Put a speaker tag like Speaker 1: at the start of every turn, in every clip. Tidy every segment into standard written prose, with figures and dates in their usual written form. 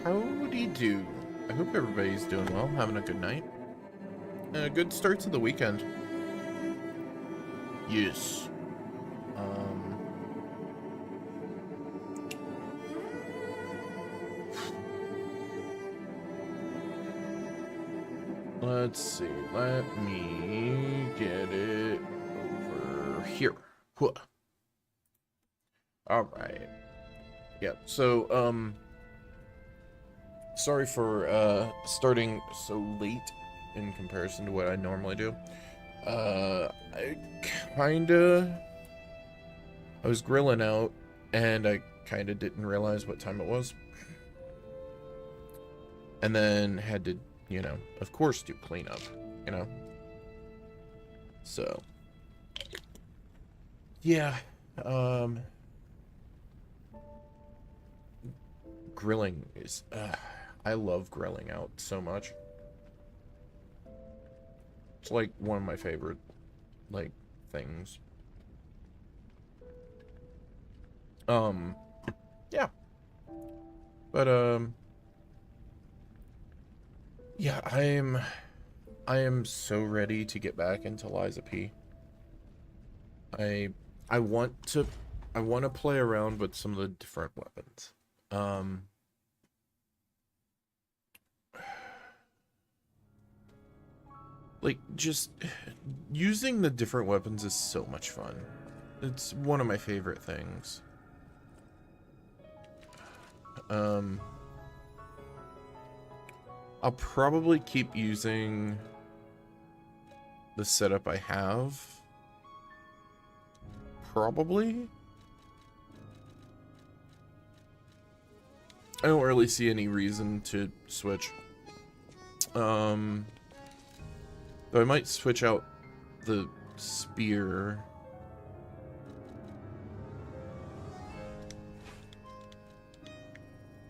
Speaker 1: Howdy do. I hope everybody's doing well, having a good night. And a good start to the weekend. Yes. Um... Let's see. Let me get it over here. Alright. Yeah, so, sorry for, starting so late in comparison to what I normally do. I was grilling out, and I kinda didn't realize what time it was. And then had to, you know, of course do cleanup, you know? So, yeah, grilling is, I love grilling out so much. It's like one of my favorite, like, things. Yeah. But, yeah, I am so ready to get back into Lies of P. I want to play around with some of the different weapons. Like, just using the different weapons is so much fun. It's one of my favorite things. I'll probably keep using the setup I have. Probably. I don't really see any reason to switch. Though I might switch out the spear.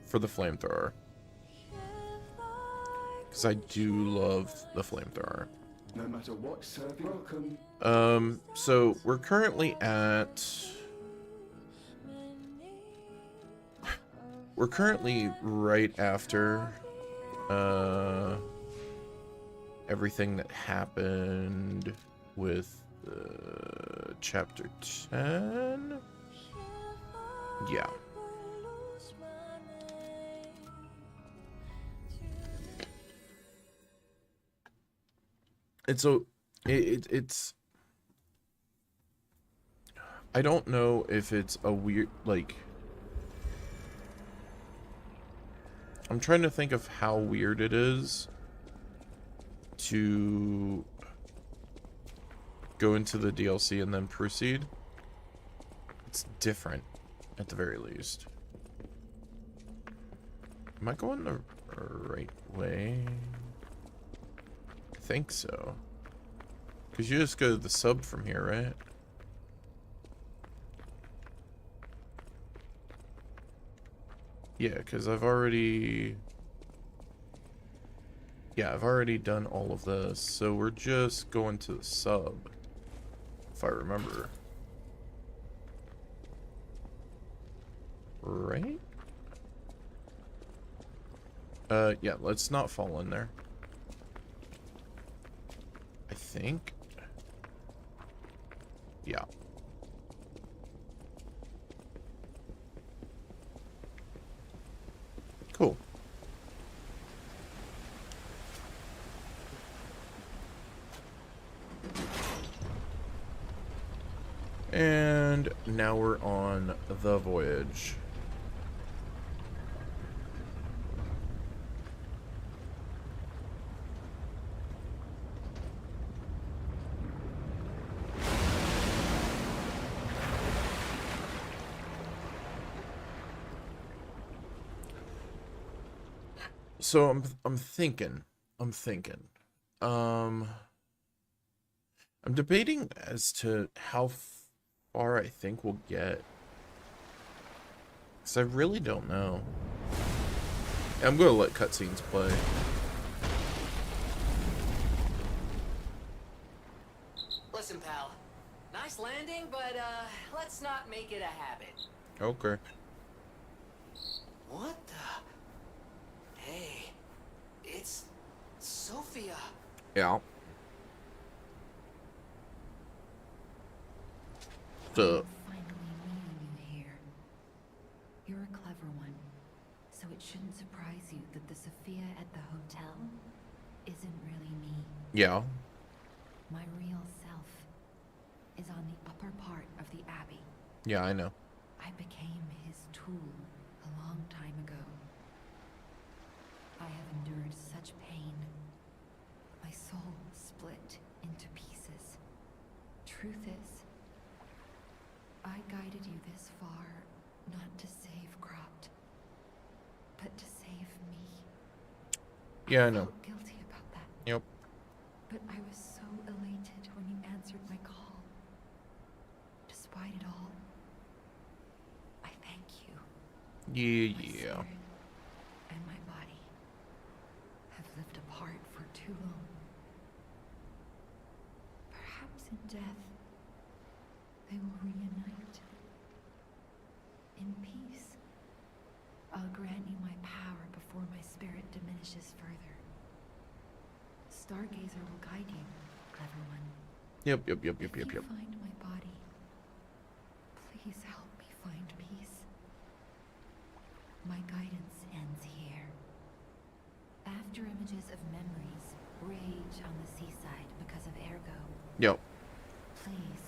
Speaker 1: For the flamethrower. Because I do love the flamethrower.
Speaker 2: No matter what, serve welcome.
Speaker 1: So we're currently at... We're currently right after, everything that happened with, chapter 10? Yeah. And so, it's... I don't know if it's a weird, like... I'm trying to think of how weird it is to go into the DLC and then proceed. It's different, at the very least. Am I going the right way? I think so. Because you just go to the sub from here, right? Yeah, because I've already... Yeah, I've already done all of this, so we're just going to the sub, if I remember. Right? Yeah, let's not fall in there. I think. Yeah. Cool. And now we're on the voyage. So I'm thinking. I'm debating as to how far I think we'll get. Because I really don't know. I'm going to let cutscenes play.
Speaker 3: Listen, pal. Nice landing, but, let's not make it a habit.
Speaker 1: Okay.
Speaker 3: What the... Hey, it's Sophia.
Speaker 1: Yeah. So,
Speaker 4: Finally meeting you here. You're a clever one, so it shouldn't surprise you that the Sophia at the hotel isn't really me.
Speaker 1: yeah.
Speaker 4: My real self is on the upper part of the Abbey.
Speaker 1: Yeah, I know.
Speaker 4: I became his tool a long time ago. I have endured such pain. My soul split into pieces. Truth is, I guided you this far not to save Cropt, but to save me.
Speaker 1: Yeah, I know.
Speaker 4: felt guilty about that,
Speaker 1: Yep.
Speaker 4: but I was so elated when you answered my call. Despite it all, I thank you.
Speaker 1: Yeah,
Speaker 4: My
Speaker 1: yeah.
Speaker 4: spirit and my body have lived apart for too long. Perhaps in death, they will reunite. In peace, I'll grant you my power before my spirit diminishes further. Stargazer will guide you, clever one.
Speaker 1: Yep, yep, yep, yep,
Speaker 4: If
Speaker 1: yep,
Speaker 4: you
Speaker 1: yep.
Speaker 4: find my body, please help me find peace. My guidance ends here. After images of memories rage on the seaside because of Ergo,
Speaker 1: Yep.
Speaker 4: please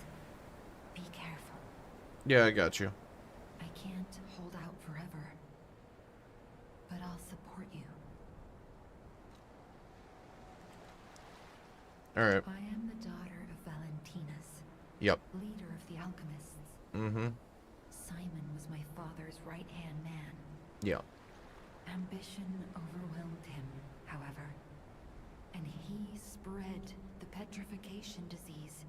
Speaker 4: be careful.
Speaker 1: Yeah, I got you.
Speaker 4: I can't hold out forever, but I'll support you.
Speaker 1: Alright.
Speaker 4: I am the daughter of Valentinus,
Speaker 1: Yep.
Speaker 4: leader of the alchemists.
Speaker 1: Mm-hmm.
Speaker 4: Simon was my father's right-hand man.
Speaker 1: Yeah.
Speaker 4: Ambition overwhelmed him, however, and he spread the petrification disease,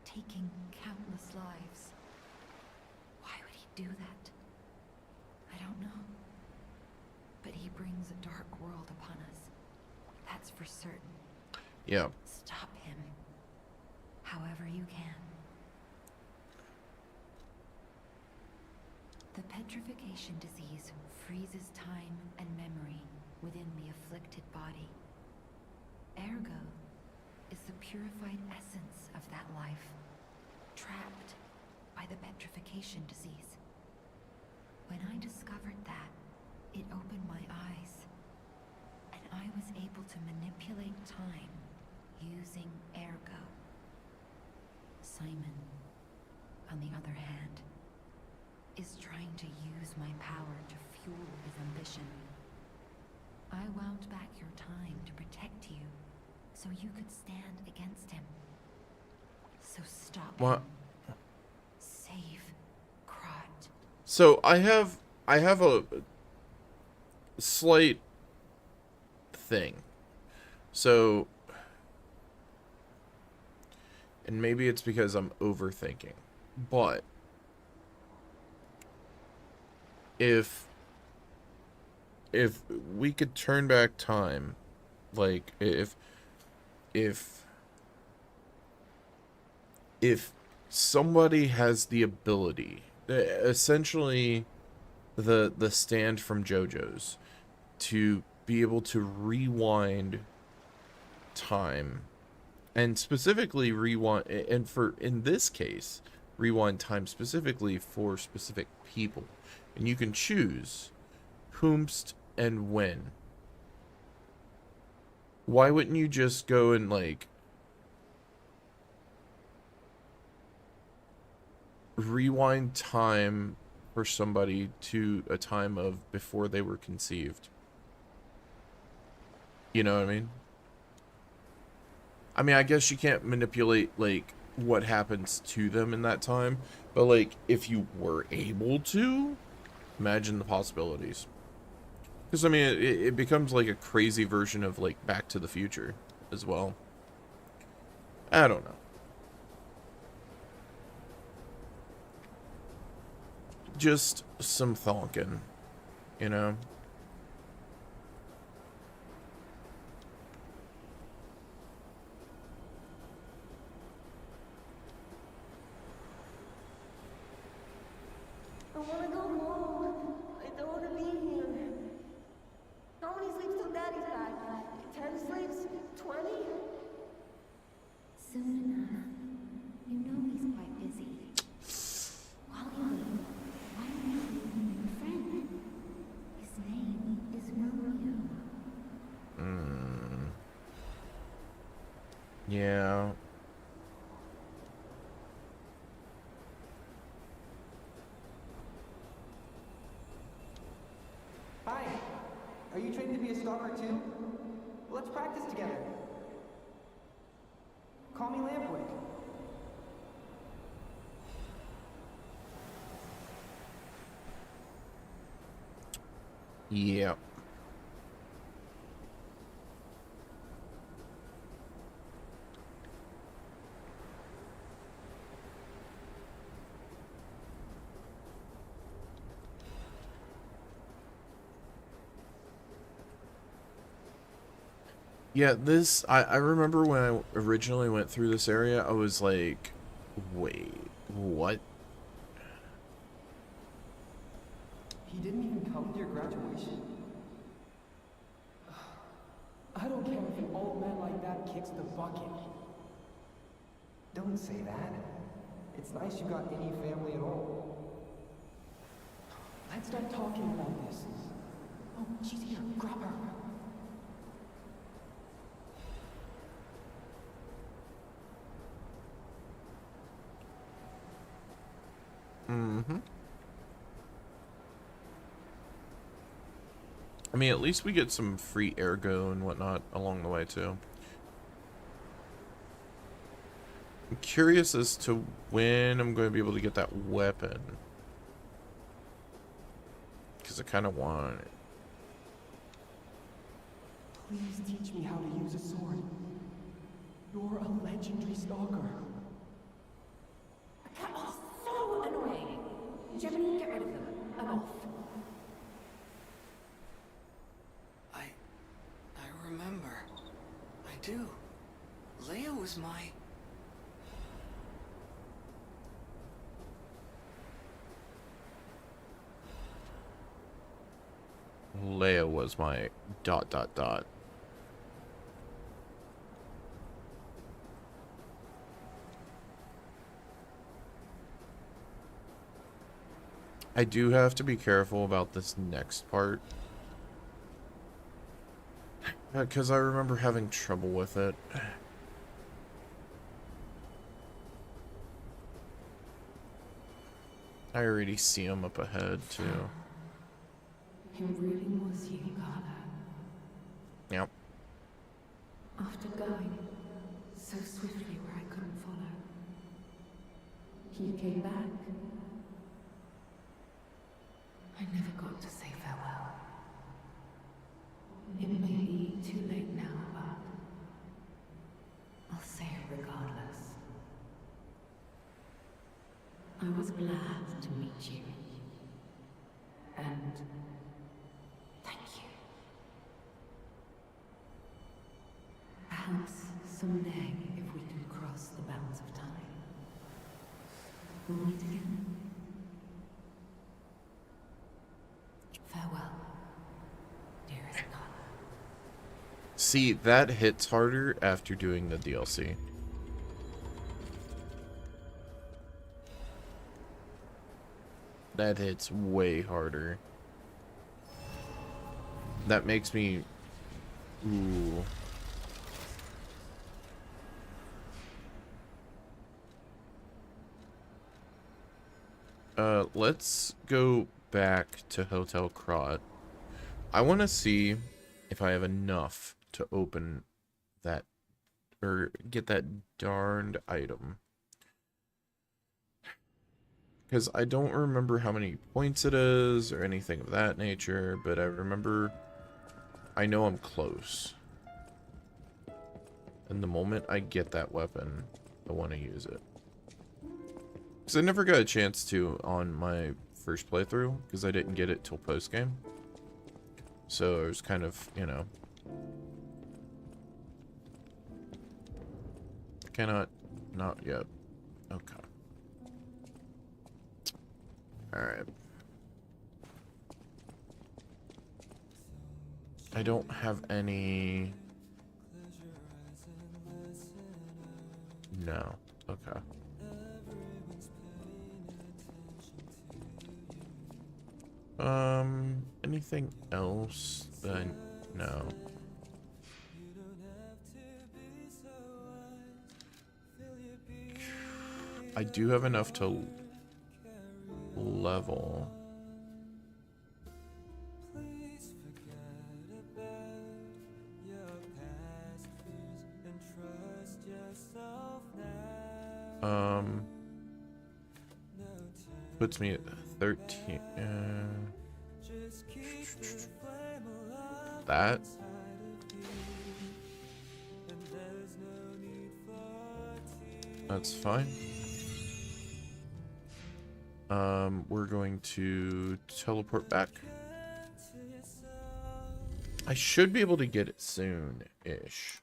Speaker 4: taking countless lives. Why would he do that? I don't know. But he brings a dark world upon us. That's for certain.
Speaker 1: Yeah.
Speaker 4: Stop him, however you can. The petrification disease freezes time and memory within the afflicted body. Ergo is the purified essence of that life, trapped by the petrification disease. When I discovered that, it opened my eyes, and I was able to manipulate time using Ergo. Simon, on the other hand, is trying to use my power to fuel his ambition. I wound back your time to protect you, so you could stand against him. So stop
Speaker 1: What?
Speaker 4: him. Save Krot.
Speaker 1: So I have a slight thing. So, and maybe it's because I'm overthinking, but if we could turn back time, like if somebody has the ability, essentially the stand from JoJo's, to be able to rewind time, and specifically rewind, and for, in this case, rewind time specifically for specific people, and you can choose whomst and when. Why wouldn't you just go and, like, rewind time for somebody to a time of before they were conceived? You know what I mean? I mean, I guess you can't manipulate, like, what happens to them in that time, but, like, if you were able to, imagine the possibilities. Because, I mean, it becomes, like, a crazy version of, like, Back to the Future as well. I don't know. Just some thonkin', you know?
Speaker 5: I wanna go home. I don't wanna be here. Tony's
Speaker 4: Soon enough. You know he's quite busy. While you wait, why don't you meet a new friend? His name is Romeo.
Speaker 1: Yeah.
Speaker 5: Hi. Are you trained to be a stalker too? Let's practice together. Call me Lampwick.
Speaker 1: Yeah. Yeah, this, I remember when I originally went through this area, I was like, wait, what?
Speaker 5: He didn't even come to your graduation? I don't care if an old man like that kicks the bucket. Don't say that. It's nice you got any family at all. Let's start talking about this. Oh, she's here. Grab her.
Speaker 1: Mm-hmm. I mean, at least we get some free ergo and whatnot along the way, too. I'm curious as to when I'm going to be able to get that weapon. Because I kind of want it.
Speaker 5: Please teach me how to use a sword. You're a legendary stalker.
Speaker 3: Oh, so annoying. Gemini, get rid of them. I'm off. I remember. I do. Leia was my...
Speaker 1: Leia was my ... I do have to be careful about this next part. Because I remember having trouble with it. I already see him up ahead, too.
Speaker 6: It really was you, Carla.
Speaker 1: Yep.
Speaker 6: After going so swiftly where I couldn't follow, you came back. I never got to say farewell. It may be too late now, but I'll say it regardless. I was glad to meet you. And thank you. Perhaps someday, if we can cross the bounds of time, we'll meet again. Farewell, dearest Carla.
Speaker 1: See, that hits harder after doing the DLC. That hits way harder. That makes me... Ooh. Let's go back to Hotel Krat. I want to see if I have enough to open that, or get that darned item. Because I don't remember how many points it is or anything of that nature, but I remember, I know I'm close. And the moment I get that weapon, I want to use it. Because I never got a chance to on my first playthrough, because I didn't get it till post-game. So it was kind of, you know. Cannot, not yet. Okay. Alright. I don't have any... No. Okay. Anything else? Then no. I do have enough to level. Puts me at 13. That. That's fine. We're going to teleport back. I should be able to get it soon-ish.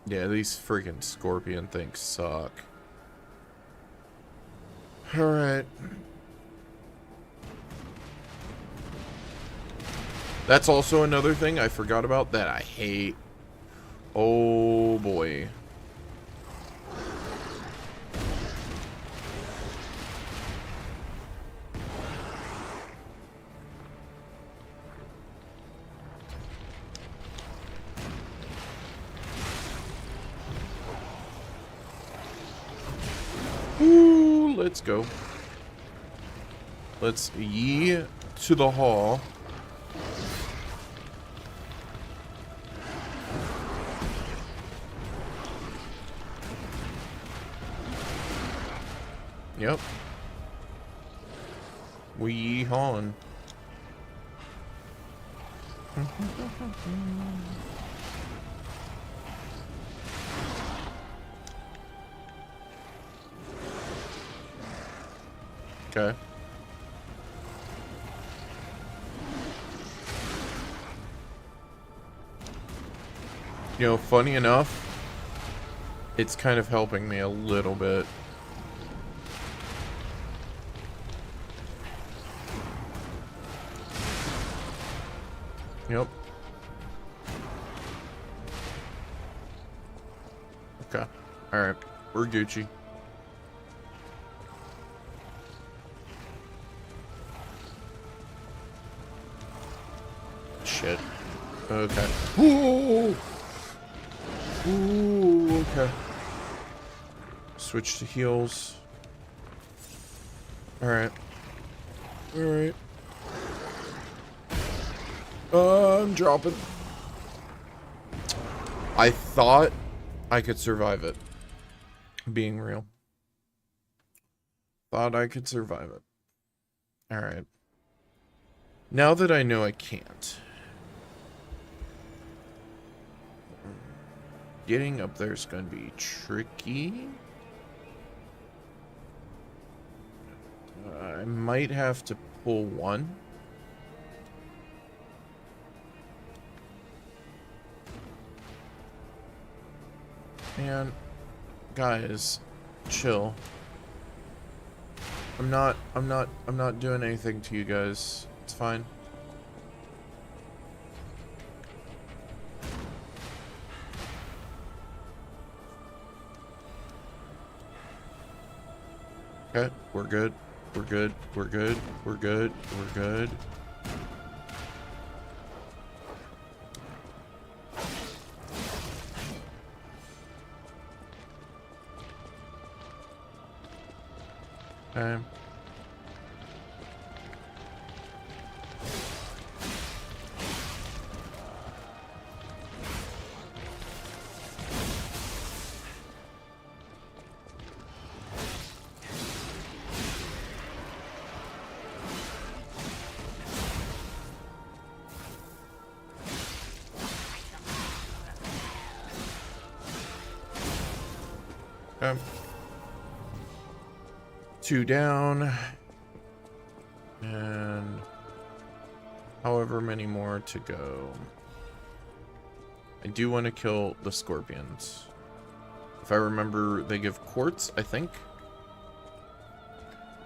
Speaker 1: Yeah, these freaking scorpion things suck. Alright. That's also another thing I forgot about that I hate. Oh boy. Ooh, let's go. Let's yee to the hall. Yep. We yee hawing. Okay. You know, funny enough, it's kind of helping me a little bit. Yep. Okay. Alright. We're Gucci. Shit. Okay. Ooh! Ooh, okay. Switch to heals. Alright. Alright. I'm dropping. I thought I could survive it. Being real. Thought I could survive it. Alright. Now that I know I can't. Getting up there is going to be tricky. I might have to pull one. Man, guys, chill. I'm not doing anything to you guys. It's fine. Okay, we're good. We're good. We're good. We're good. We're good. Okay. Okay. 2 down. And however many more to go. I do want to kill the scorpions. If I remember, they give quartz, I think.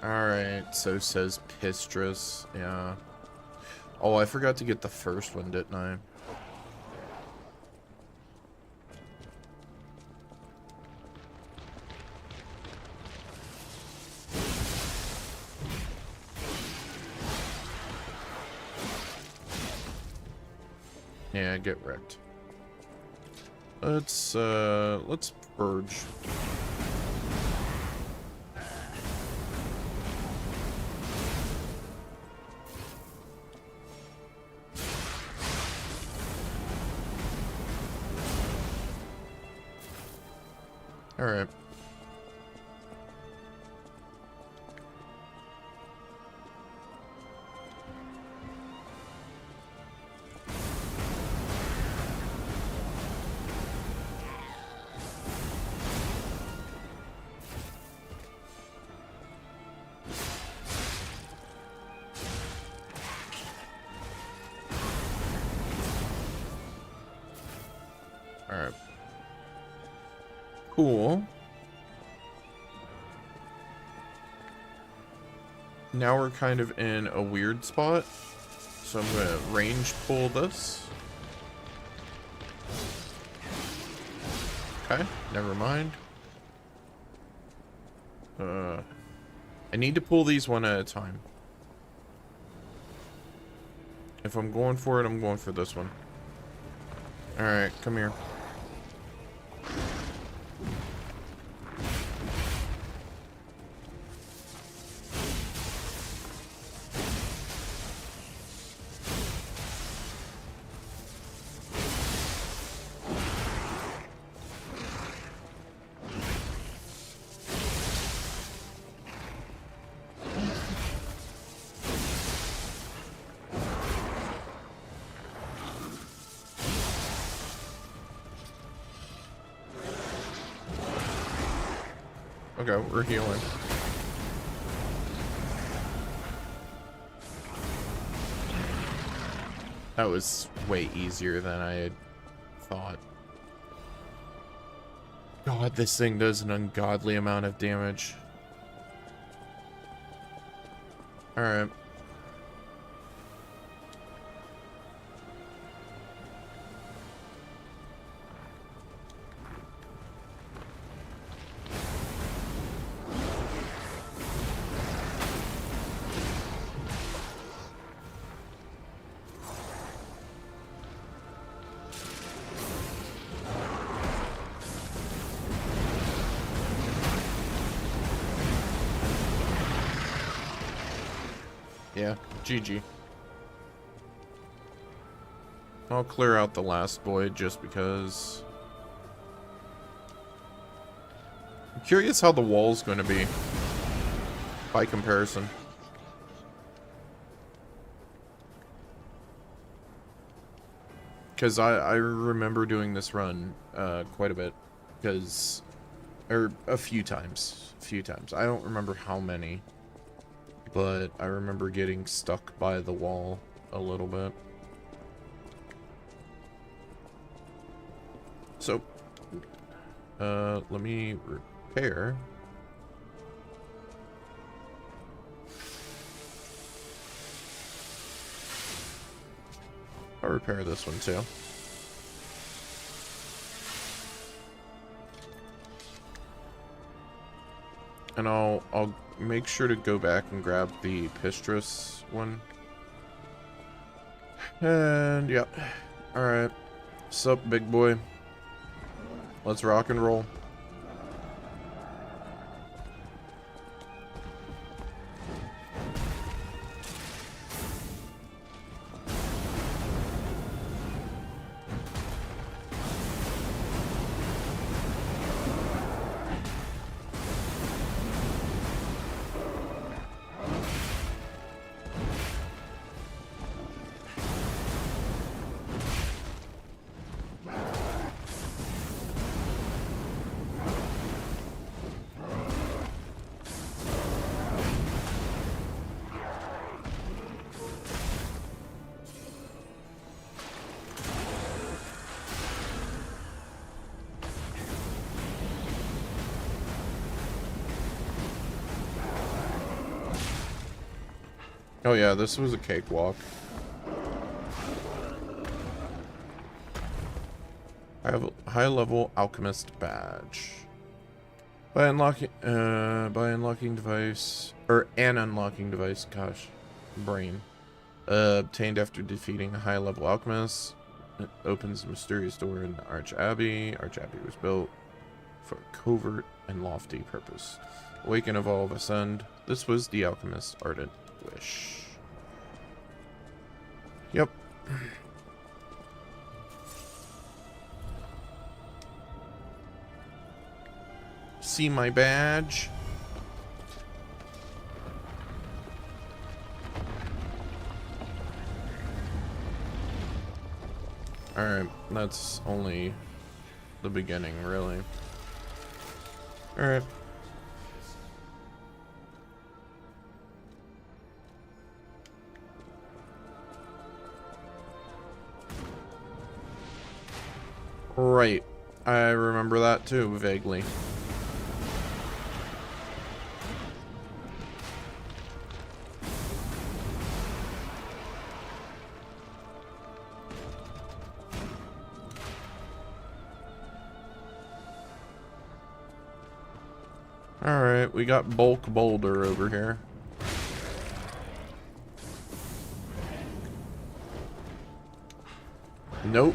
Speaker 1: Alright, so says Pistris. Yeah. Oh, I forgot to get the first one, didn't I? Yeah, get wrecked. Let's purge. All right. Alright. Cool. Now we're kind of in a weird spot. So I'm gonna range pull this. Okay, never mind. I need to pull these one at a time. If I'm going for it, I'm going for this one. Alright, come here. Okay, we're healing. That was way easier than I had thought. God, this thing does an ungodly amount of damage. Alright. Yeah, GG. I'll clear out the last void just because. I'm curious how the wall's going to be by comparison. Because I remember doing this run quite a bit. Because, or a few times. I don't remember how many. But I remember getting stuck by the wall a little bit. So, let me repair. I'll repair this one too. And I'll make sure to go back and grab the Pistris one. And yeah. Alright. Sup, big boy? Let's rock and roll. Oh yeah, this was a cakewalk. I have a high-level alchemist badge. By unlocking device, or an unlocking device, gosh, brain. Obtained after defeating a high-level alchemist. It opens a mysterious door in Arch Abbey. Arch Abbey was built for a covert and lofty purpose. Awaken, evolve, ascend. This was the alchemist's ardent wish. Yep. See my badge? Alright, that's only the beginning, really. Alright. Right. I remember that too, vaguely. Alright, we got Bulk Boulder over here. Nope.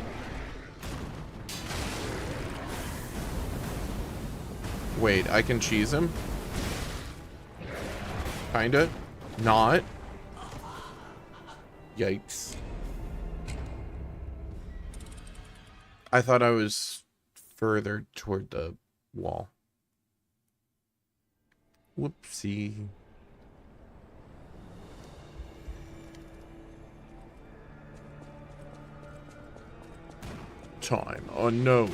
Speaker 1: Wait, I can cheese him? Kinda. Not. Yikes. I thought I was further toward the wall. Whoopsie. Time unknown.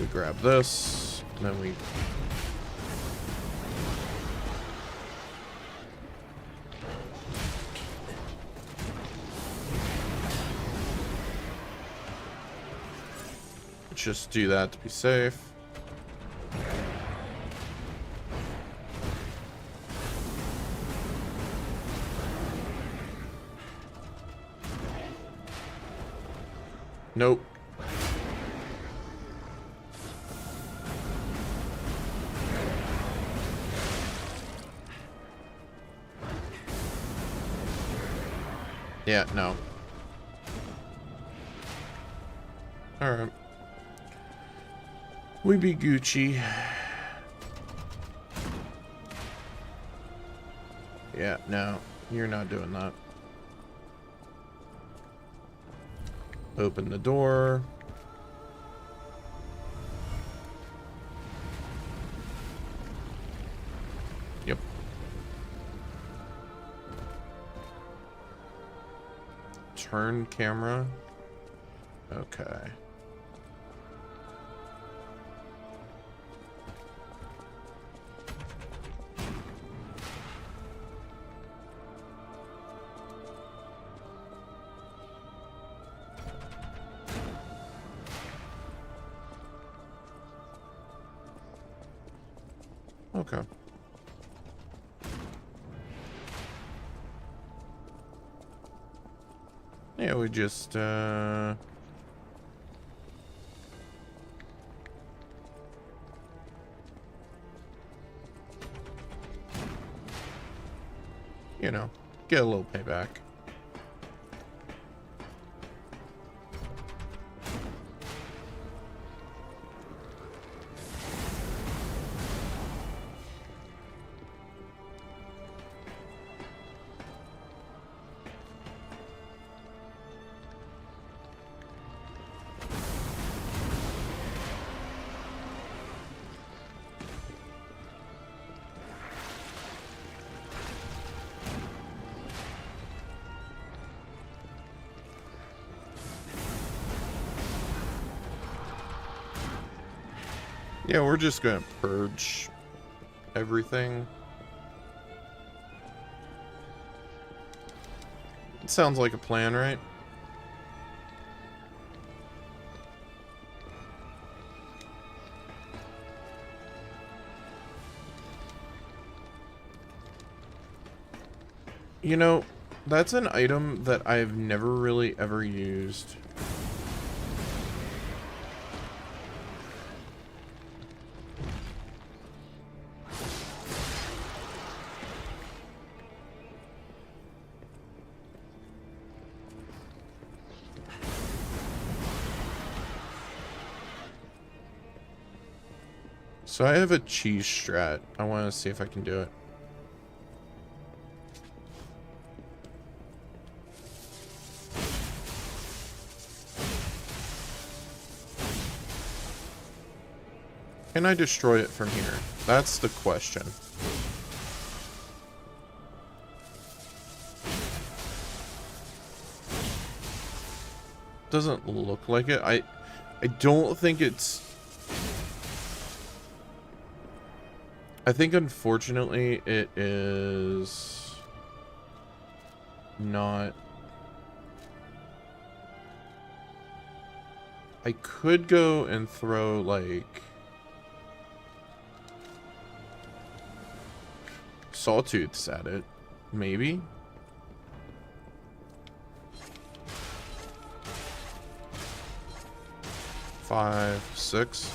Speaker 1: We grab this, and then we... just do that to be safe. Nope. Yeah, no. Alright. We be Gucci. Yeah, no. You're not doing that. Open the door. Yep. Turn camera. Okay. Okay. Yeah, we just, you know, get a little payback. Yeah, we're just gonna purge everything. It sounds like a plan, right? You know, that's an item that I've never really ever used. So I have a cheese strat. I want to see if I can do it. Can I destroy it from here? That's the question. Doesn't look like it. I don't think it's... I think unfortunately it is not... I could go and throw like sawtooths at it, maybe. Five, six.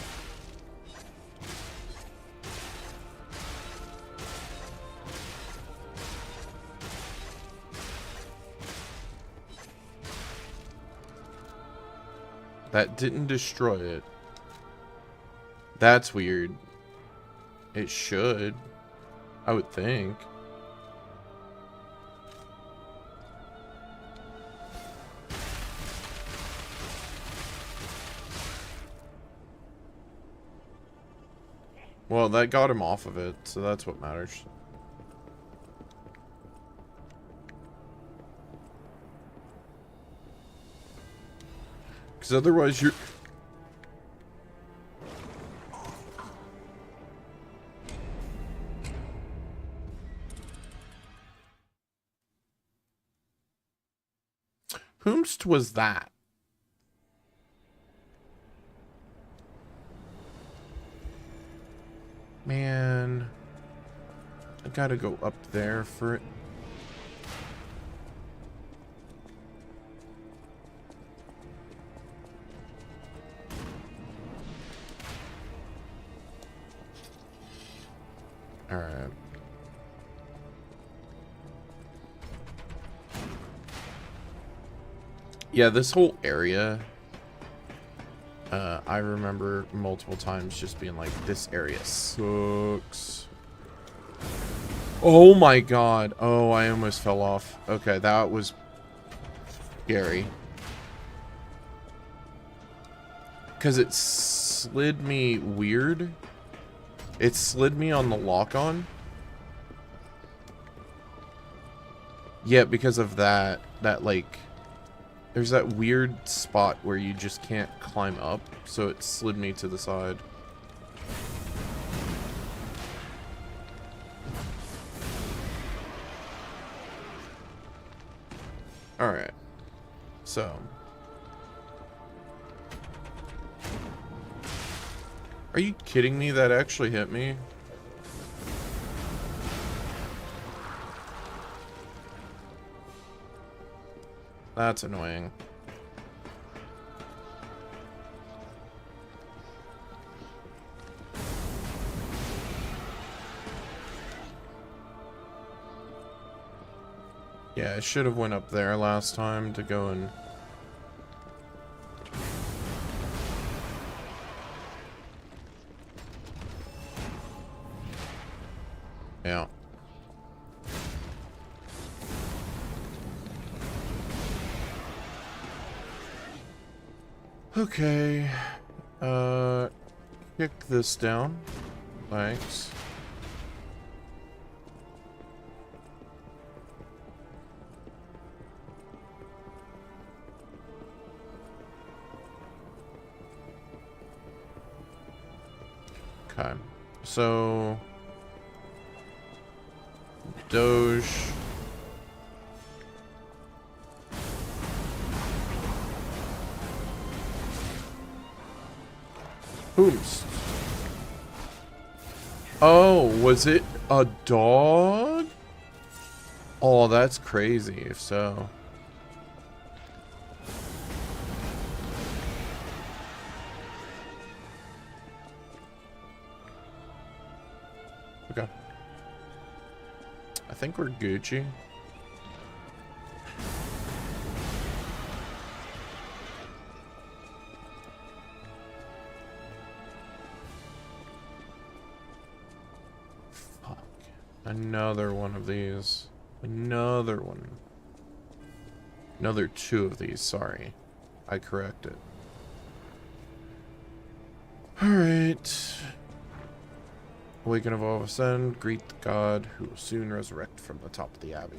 Speaker 1: That didn't destroy it. That's weird. It should, I would think. Well, that got him off of it, so that's what matters. Because otherwise you're... Whomst was that? Man, I gotta go up there for it. All right. Yeah, this whole area, I remember multiple times just being like, this area sucks. Oh my god. Oh, I almost fell off. Okay, that was scary. Because it slid me weird. It slid me on the lock-on. Yeah, because of that, like... There's that weird spot where you just can't climb up, so it slid me to the side. Alright. So. Are you kidding me? That actually hit me? That's annoying. Yeah, I should have went up there last time to go and... Yeah. Okay, kick this down. Thanks. Okay, so Doge. Whomst? Oh, was it a dog? Oh, that's crazy, if so. Okay. I think we're Gucci. Fuck. Another one of these. Another one. Another two of these, sorry. I corrected. Alright. Awaken, evolve, ascend. Greet the god who will soon resurrect from the top of the abbey.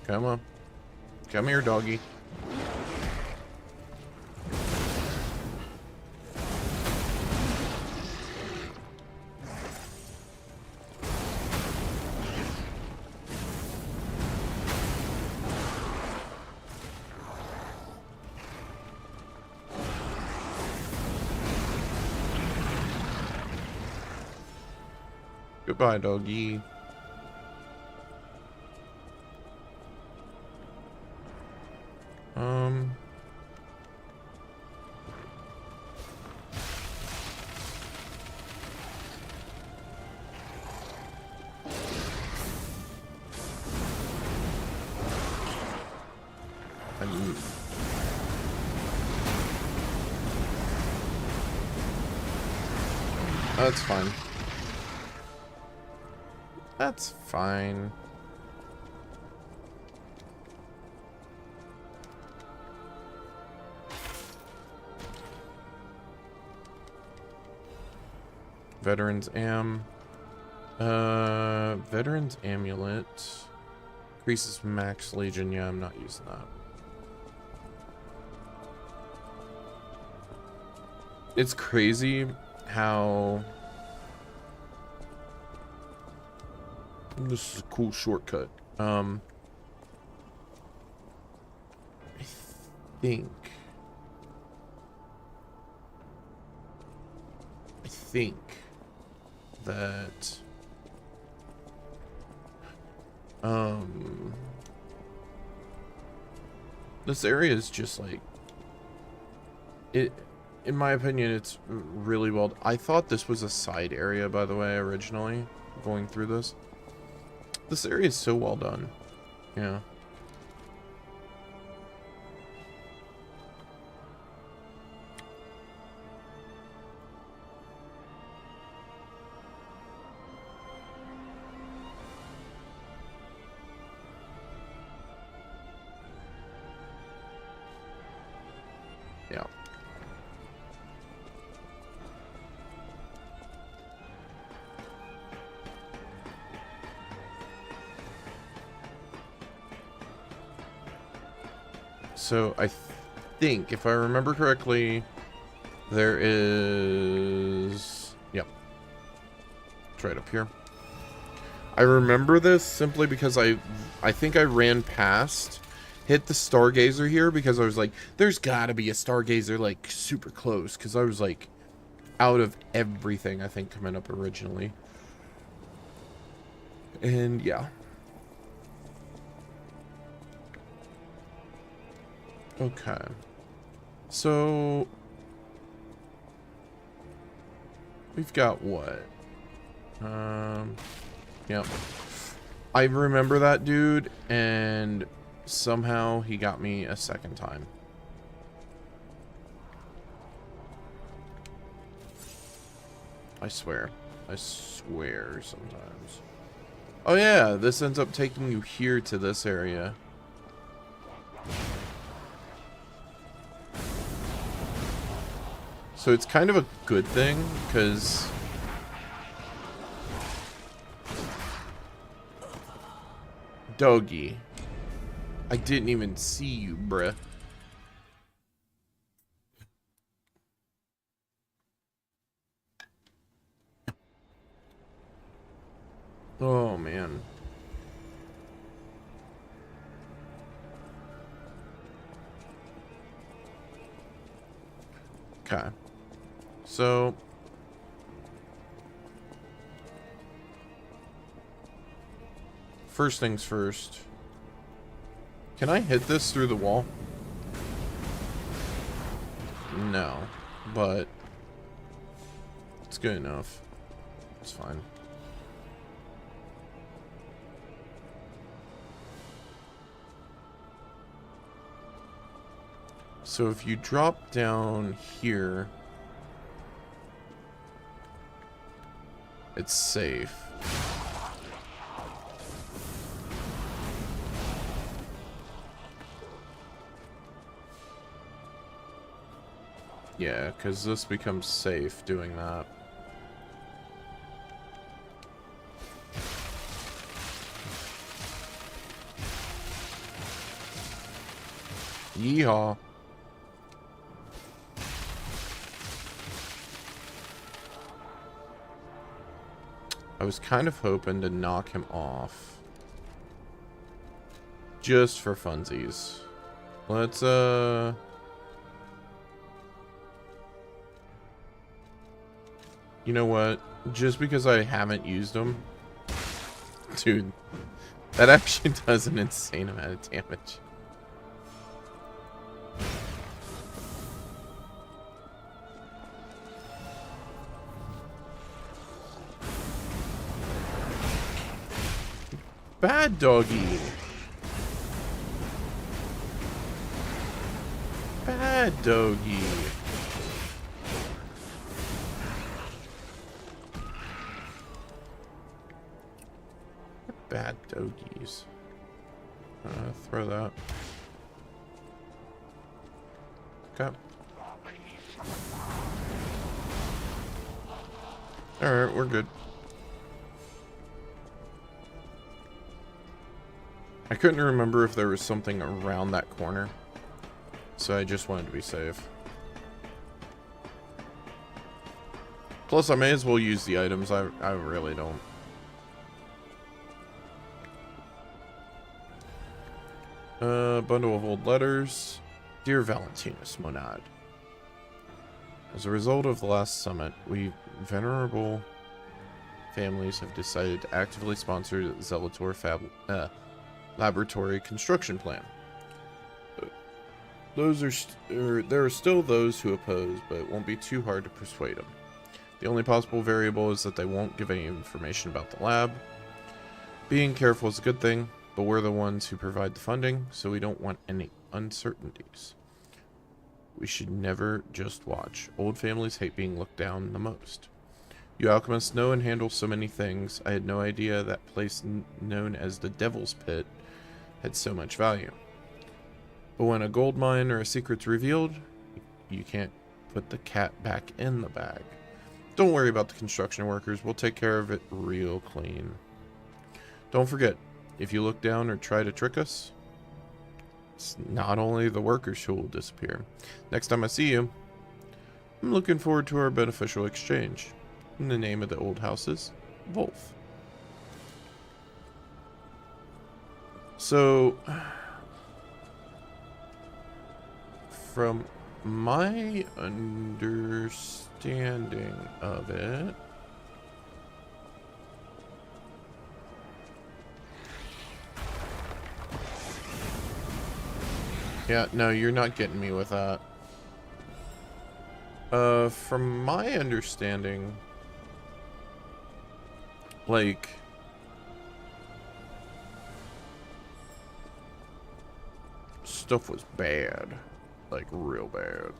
Speaker 1: Come on. Come here, doggy. Goodbye, doggy. That's fine. That's fine. Veterans Veterans Amulet. Increases max Legion. Yeah, I'm not using that. It's crazy how... This is a cool shortcut. I think that this area is just like it. In my opinion, it's really well. I thought this was a side area, by the way, originally going through this. This area is so well done. Yeah. Yeah. So I think, if I remember correctly, there is... Yep. It's right up here. I remember this simply because I think I ran past, hit the Stargazer here because I was like, there's gotta be a Stargazer like super close, because I was like out of everything I think coming up originally. And yeah. Okay. So we've got what? Yep. I remember that dude, and somehow he got me a second time. I swear. I swear sometimes. Oh yeah, this ends up taking you here to this area. So it's kind of a good thing, because doggy, I didn't even see you, bruh. Oh man. Okay. So first things first. Can I hit this through the wall? No, but it's good enough. It's fine. So if you drop down here, it's safe. Yeah, because this becomes safe doing that. Yeehaw. I was kind of hoping to knock him off. Just for funsies. Let's, you know what? Just because I haven't used them. Dude, that actually does an insane amount of damage. Bad doggy. Bad doggy. Bad doggies. Throw that. Okay. Alright, we're good. I couldn't remember if there was something around that corner, so I just wanted to be safe. Plus, I may as well use the items. I really don't. Bundle of old letters. Dear Valentinus Monad, as a result of the last summit, we venerable families have decided to actively sponsor the Zelator laboratory construction plan. There are still those who oppose, but it won't be too hard to persuade them. The only possible variable is that they won't give any information about the lab. Being careful is a good thing, but we're the ones who provide the funding, so we don't want any uncertainties. We should never just watch. Old families hate being looked down the most. You alchemists know and handle so many things. I had no idea that place known as the Devil's Pit had so much value. But when a gold mine or a secret's revealed, you can't put the cat back in the bag. Don't worry about the construction workers. We'll take care of it real clean. Don't forget, if you look down or try to trick us, it's not only the workers who will disappear. Next time I see you, I'm looking forward to our beneficial exchange. In the name of the old houses, Wolf. So, from my understanding of it, yeah, no, you're not getting me with that. From my understanding, like, stuff was bad. Like, real bad.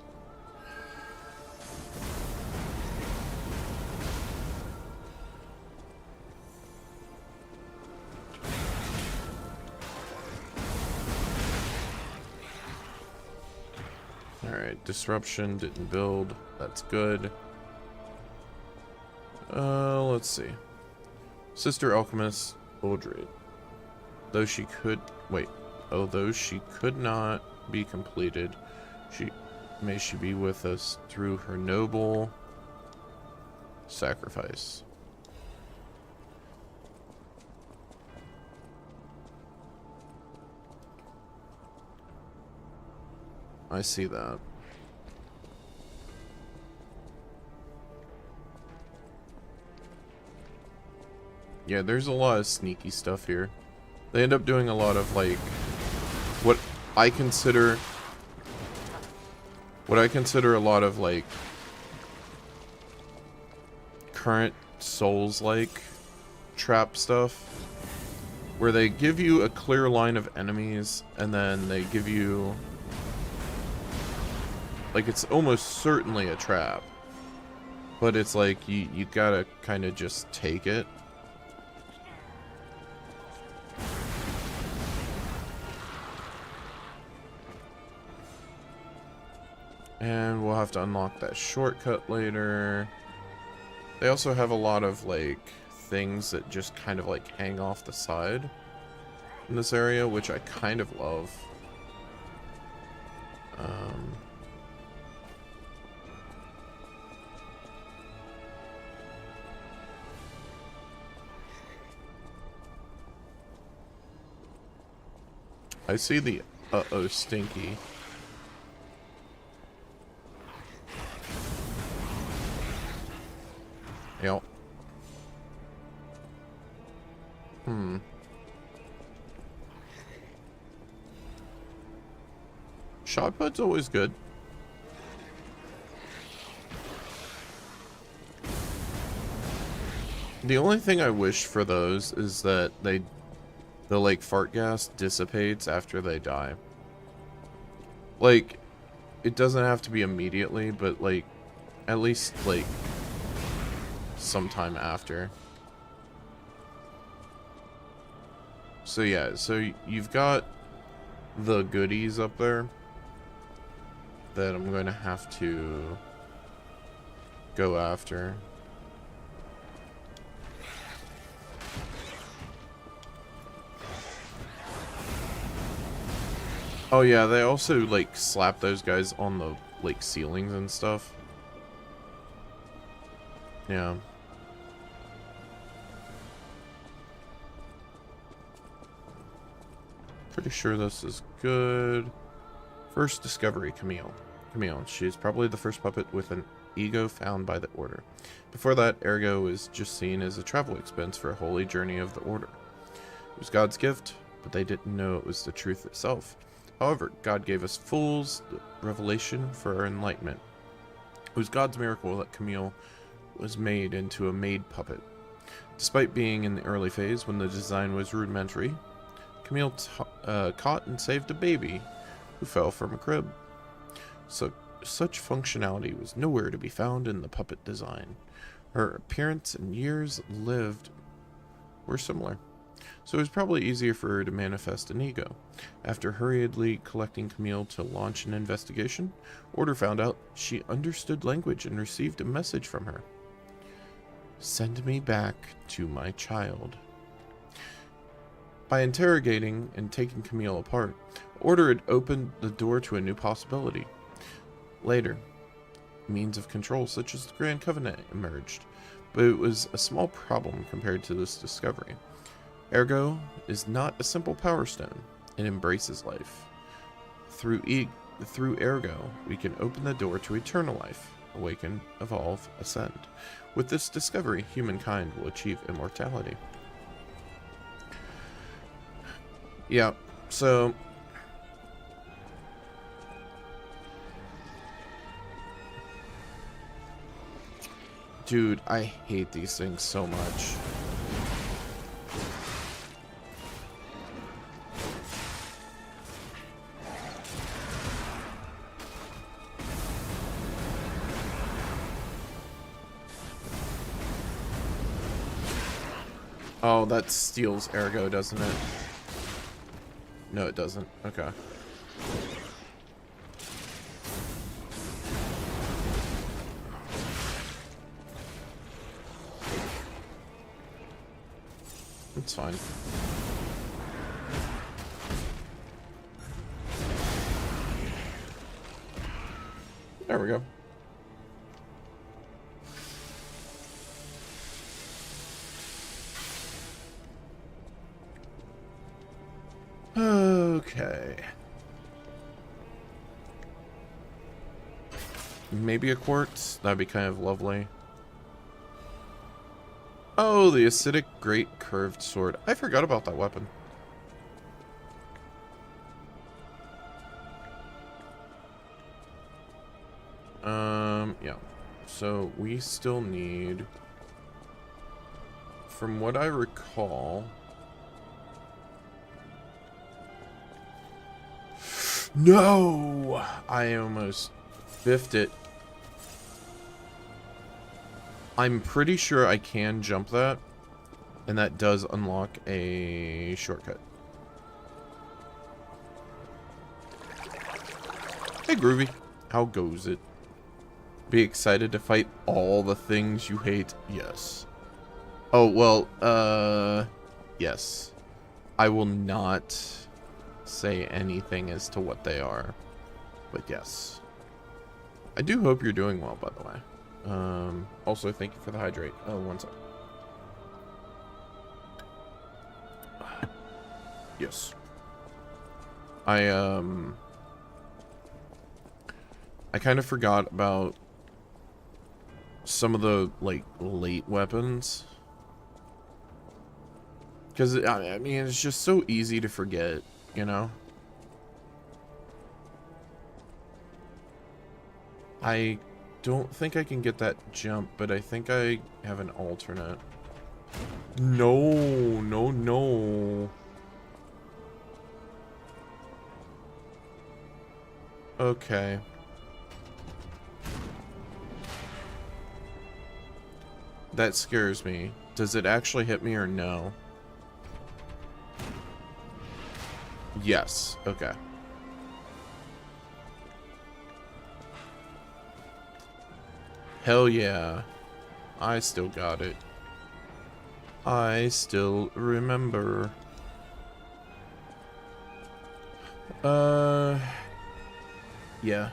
Speaker 1: Alright, disruption didn't build. That's good. Let's see. Sister Alchemist Uldred. Though she could not be completed, may she be with us through her noble sacrifice. I see that. Yeah, there's a lot of sneaky stuff here. They end up doing a lot of like what I consider a lot of like current Souls-like trap stuff, where they give you a clear line of enemies and then they give you like, it's almost certainly a trap, but it's like you gotta kind of just take it. And we'll have to unlock that shortcut later. They also have a lot of like things that just kind of like hang off the side in this area, which I kind of love. I see the uh-oh stinky. Yep. Shot put's always good. The only thing I wish for those is that the like fart gas dissipates after they die. Like, it doesn't have to be immediately, but like at least like sometime after. So yeah, so you've got the goodies up there that I'm going to have to go after. Oh yeah, they also like slap those guys on the like ceilings and stuff. Yeah. Pretty sure this is good. First discovery, Camille. Camille, she is probably the first puppet with an ego found by the Order. Before that, Ergo was just seen as a travel expense for a holy journey of the Order. It was God's gift, but they didn't know it was the truth itself. However, God gave us fools the revelation for our enlightenment. It was God's miracle that Camille was made into a maid puppet. Despite being in the early phase when the design was rudimentary, Camille caught and saved a baby who fell from a crib. So, such functionality was nowhere to be found in the puppet design. Her appearance and years lived were similar, so it was probably easier for her to manifest an ego. After hurriedly collecting Camille to launch an investigation, Order found out she understood language and received a message from her. Send me back to my child. By interrogating and taking Camille apart, Order had opened the door to a new possibility. Later, means of control such as the Grand Covenant emerged, but it was a small problem compared to this discovery. Ergo is not a simple power stone. It embraces life. Through Ergo, we can open the door to eternal life, awaken, evolve, ascend. With this discovery, humankind will achieve immortality. Yeah, so dude, I hate these things so much. Oh, that steals Ergo, doesn't it? No, it doesn't. Okay. It's fine. There we go. Okay. Maybe a quartz? That'd be kind of lovely. Oh, the acidic great curved sword. I forgot about that weapon. Yeah. So we still need, from what I recall, no, I almost biffed it. I'm pretty sure I can jump that, and that does unlock a shortcut. Hey Groovy, how goes it? Be excited to fight all the things you hate? Yes. Oh, well, yes. I will not say anything as to what they are, but yes. I do hope you're doing well, by the way. Also, thank you for the hydrate. Oh, one sec. Yes. I kind of forgot about some of the, like, late weapons. Because, I mean, it's just so easy to forget, you know? I don't think I can get that jump, but I think I have an alternate. No, no, no. Okay. That scares me. Does it actually hit me or no? Yes. Okay. Hell yeah. I still got it. I still remember. Yeah.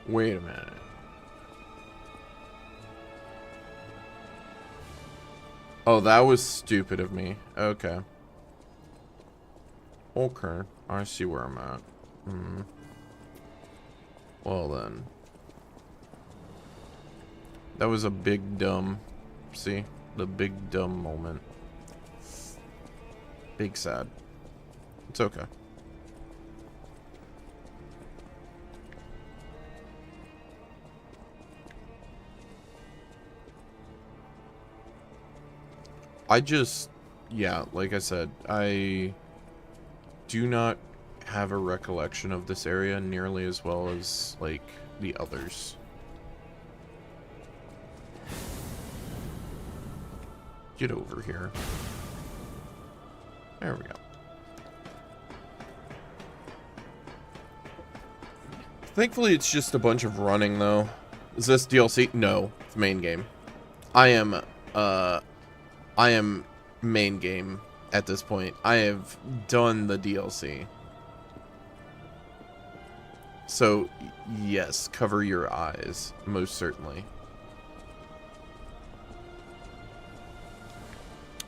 Speaker 1: Wait a minute. Oh, that was stupid of me. Okay. Okay. I see where I'm at. Well then. That was a big dumb. See? The big dumb moment. Big sad. It's okay. I just, yeah, like I said, I do not have a recollection of this area nearly as well as, like, the others. Get over here. There we go. Thankfully, it's just a bunch of running, though. Is this DLC? No, it's main game. I am main game at this point. I have done the DLC. So, yes, cover your eyes, most certainly.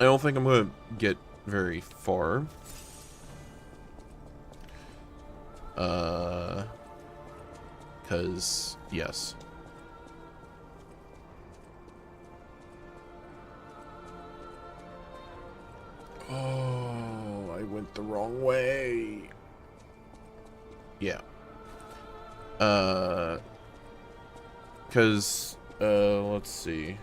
Speaker 1: I don't think I'm going to get very far. Because, yes. Oh, I went the wrong way. Yeah. Because, let's see.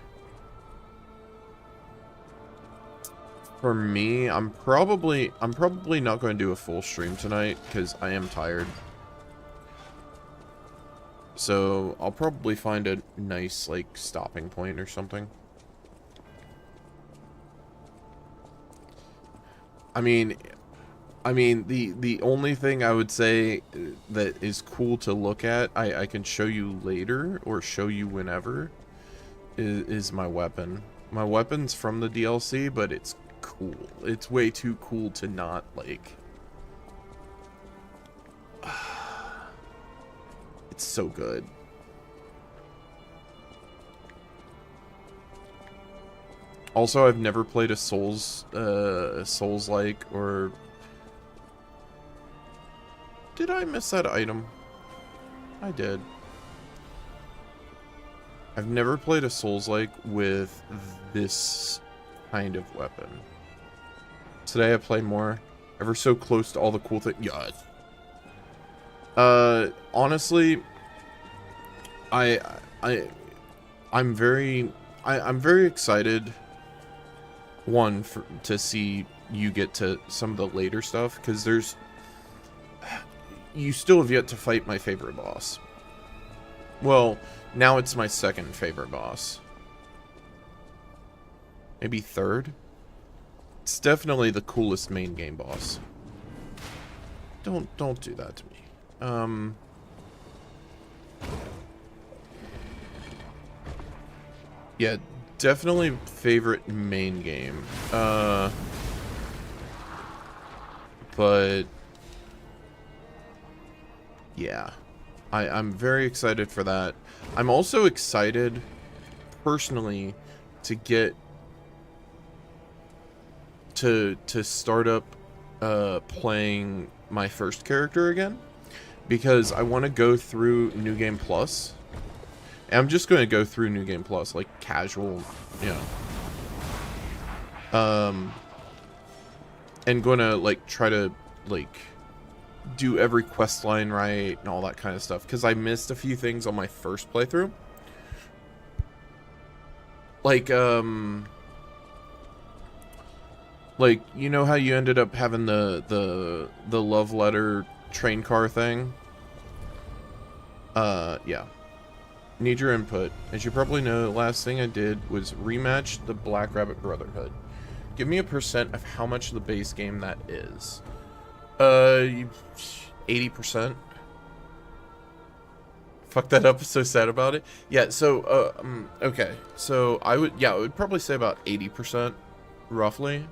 Speaker 1: For me, I'm probably not going to do a full stream tonight because I am tired. So, I'll probably find a nice, like, stopping point or something. I mean, the only thing I would say that is cool to look at, I can show you later, or show you whenever, is my weapon. My weapon's from the DLC, but it's cool. It's way too cool to not, like... It's so good. Also, I've never played a Souls-like, or... Did I miss that item? I did. I've never played a Souls-like with this kind of weapon. Today I play more. Ever so close to all the cool things. Yeah. Honestly, I'm very excited. One, to see you get to some of the later stuff, because you still have yet to fight my favorite boss. Well, now it's my second favorite boss. Maybe third? It's definitely the coolest main game boss. Don't do that to me. Yeah, definitely favorite main game. But yeah, I'm very excited for that. I'm also excited personally to get to start up playing my first character again, because I want to go through New Game Plus. And I'm just going to go through New Game Plus like casual, you know. And going to like try to like do every quest line right and all that kind of stuff, because I missed a few things on my first playthrough. Like you know how you ended up having the love letter train car thing? Yeah. Need your input. As you probably know, the last thing I did was rematch the Black Rabbit Brotherhood. Give me a % of how much of the base game that is. 80%. Fuck that up, so sad about it. Yeah, so, okay. So, I would probably say about 80%, roughly.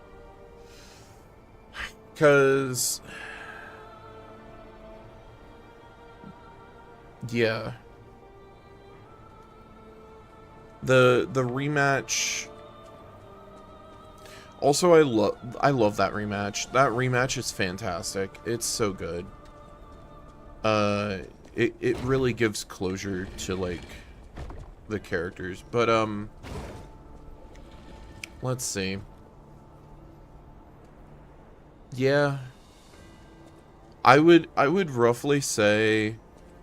Speaker 1: Because... yeah. The rematch... Also, I love that rematch. That rematch is fantastic. It's so good. It really gives closure to, like, the characters. But, let's see. Yeah. I would roughly say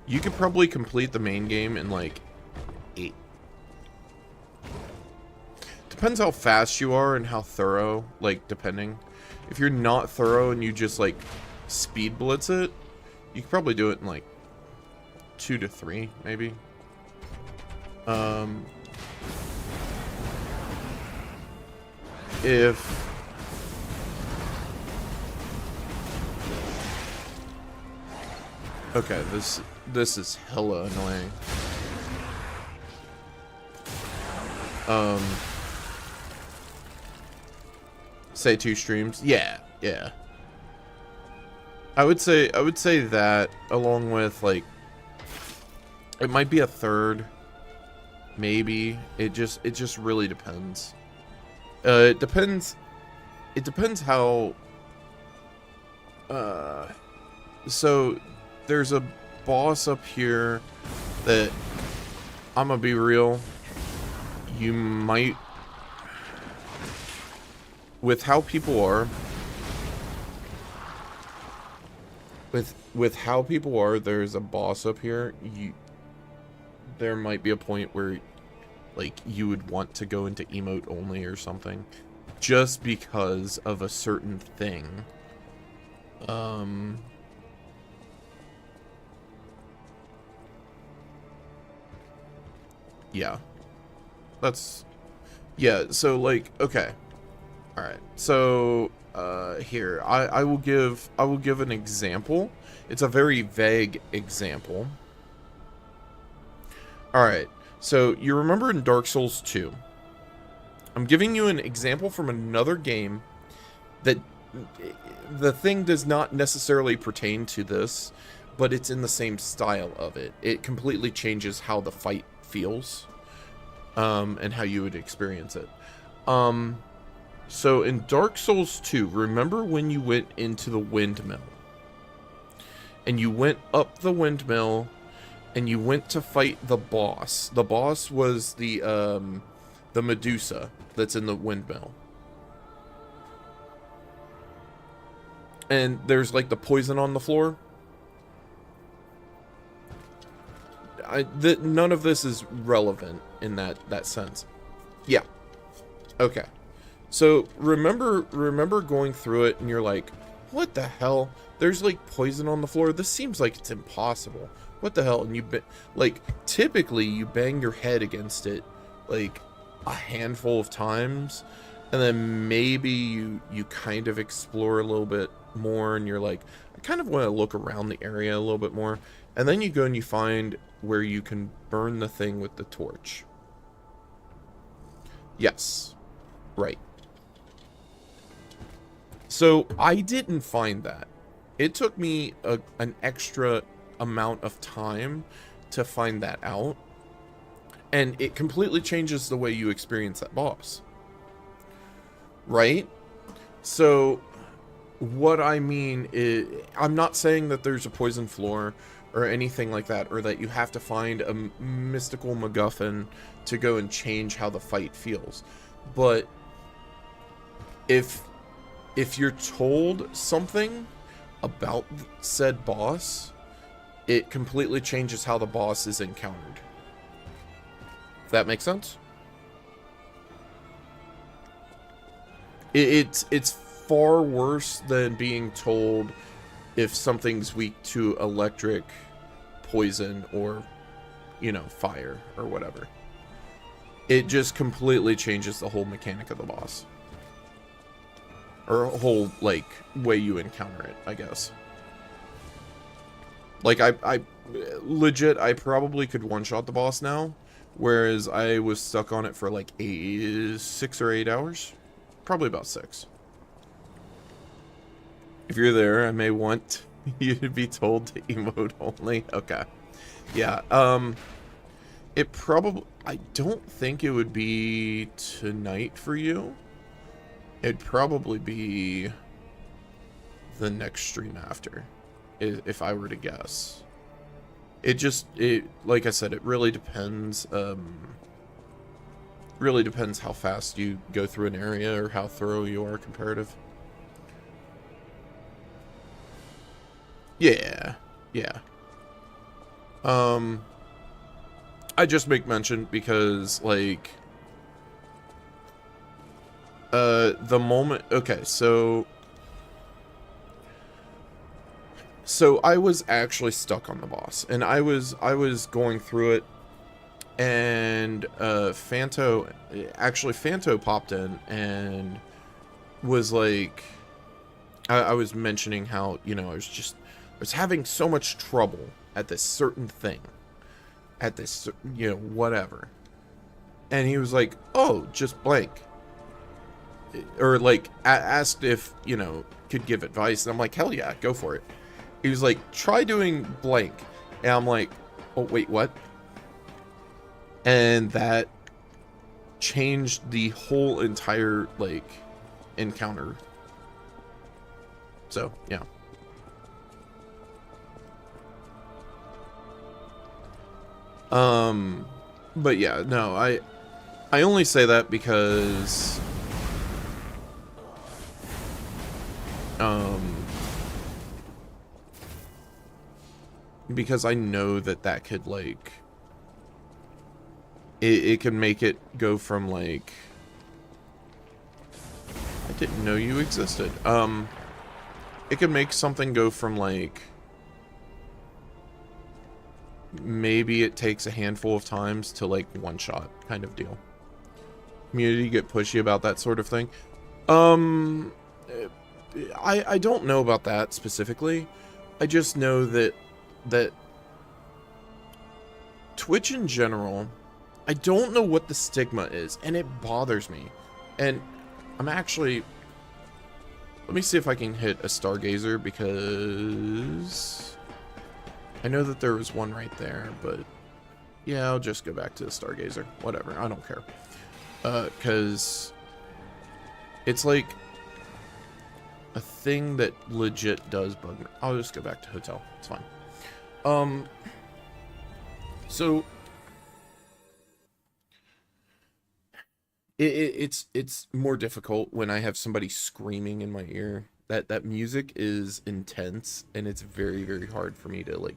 Speaker 1: you could probably complete the main game in, like, 8. Depends how fast you are and how thorough, like, depending. If you're not thorough and you just, like, speed blitz it, you could probably do it in, like, 2 to 3, maybe. Okay, this is hella annoying. Say 2 streams? Yeah. I would say that, along with, like, it might be a third, maybe. It just really depends. It depends how, so there's a boss up here that, I'm gonna be real, you might, with how people are, with how people are, there's a boss up here, there might be a point where, like, you would want to go into emote only or something, just because of a certain thing. Yeah. So, like, okay. Alright, so, here, I will give an example. It's a very vague example. Alright, so, you remember in Dark Souls 2, I'm giving you an example from another game that the thing does not necessarily pertain to this, but it's in the same style of it. It completely changes how the fight feels, and how you would experience it. So in Dark Souls 2, remember when you went into the windmill? And you went up the windmill, and you went to fight the boss. The boss was the Medusa that's in the windmill. and there's like the poison on the floor. None of this is relevant in that sense. Yeah. Okay. So remember going through it and you're like, what the hell? There's like poison on the floor. This seems like it's impossible. What the hell? And like, typically you bang your head against it like a handful of times, and then maybe you kind of explore a little bit more and you're like, I kind of want to look around the area a little bit more. And then you go and you find where you can burn the thing with the torch. Yes. Right. So I didn't find that. It took me an extra amount of time to find that out. And it completely changes the way you experience that boss. Right? So what I mean is, I'm not saying that there's a poison floor or anything like that, or that you have to find a mystical MacGuffin to go and change how the fight feels. But if you're told something about said boss, it completely changes how the boss is encountered. If that makes sense? It's far worse than being told if something's weak to electric, poison, or, you know, fire, or whatever. It just completely changes the whole mechanic of the boss. Or whole, like, way you encounter it, I guess. Like, I legit, I probably could one-shot the boss now, whereas I was stuck on it for, like, 6 or 8 hours. Probably about 6. If you're there, I may want you to be told to emote only. Okay. Yeah, it probably... I don't think it would be tonight for you. It'd probably be the next stream after, if I were to guess. Like I said, it really depends, really depends how fast you go through an area or how thorough you are comparative. Yeah, yeah. I just make mention because, like, the moment, okay, so I was actually stuck on the boss, and I was going through it, and Phanto popped in and was like, I was mentioning how, you know, I was having so much trouble at this certain thing, at this, you know, whatever, and he was like, oh, just blank, or like asked if, you know, could give advice, and I'm like, hell yeah, go for it. He was like, try doing blank, and I'm like, oh wait, what? And that changed the whole entire, like, encounter. So yeah. But yeah, no, I only say that because I know that could, like, it can make it go from, like, I didn't know you existed. It could make something go from, like, maybe it takes a handful of times to, like, one shot kind of deal. Community get pushy about that sort of thing. I don't know about that specifically. I just know that Twitch in general, I don't know what the stigma is, and it bothers me. And I'm actually, let me see if I can hit a Stargazer, because I know that there was one right there, but yeah, I'll just go back to the Stargazer. Whatever, I don't care. Because it's like a thing that legit does bug me. I'll just go back to hotel. It's fine. So it's more difficult when I have somebody screaming in my ear That music is intense, and it's very, very hard for me to like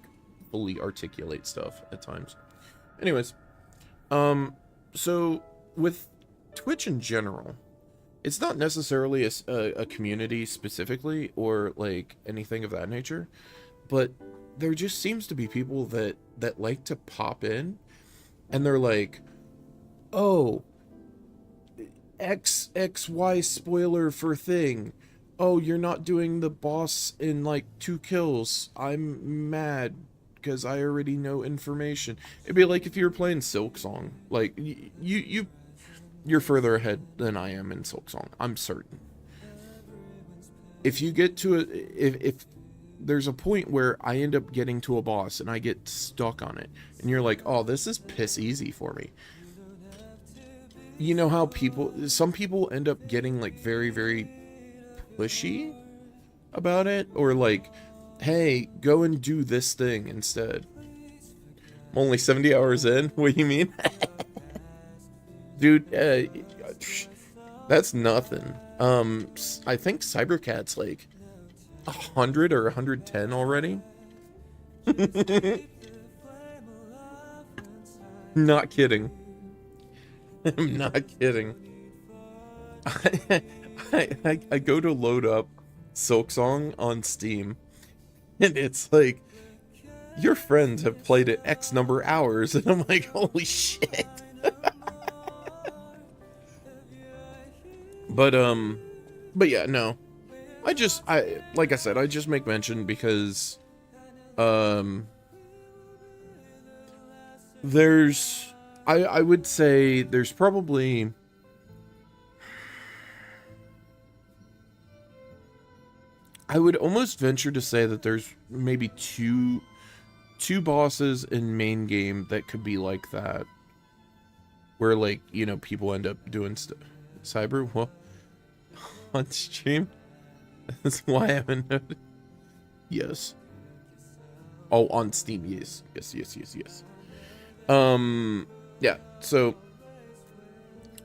Speaker 1: fully articulate stuff at times. Anyways, so with Twitch in general, it's not necessarily a community specifically or like anything of that nature, but there just seems to be people that like to pop in, and they're like, oh, XY spoiler for thing. Oh, you're not doing the boss in like 2 kills. I'm mad because I already know information. It'd be like if you were playing Silksong. Like you're further ahead than I am in Silksong, I'm certain. If you get to if there's a point where I end up getting to a boss and I get stuck on it, and you're like, oh, this is piss easy for me. You know how some people end up getting like very, very pushy about it, or like, hey, go and do this thing instead. I'm only 70 hours in. What do you mean? Dude, that's nothing. I think Cybercat's like 100 or 110 already. Not kidding. I'm not kidding. I go to load up Silksong on Steam, and it's like, your friends have played it X number hours, and I'm like, holy shit. But yeah, no. Like I said, I just make mention because, I would say there's probably, I would almost venture to say that there's maybe two bosses in main game that could be like that, where like, you know, people end up doing Cyber, what? On stream? That's why I haven't noticed. Yes. Oh, on Steam, yes. Yes. Yeah, so,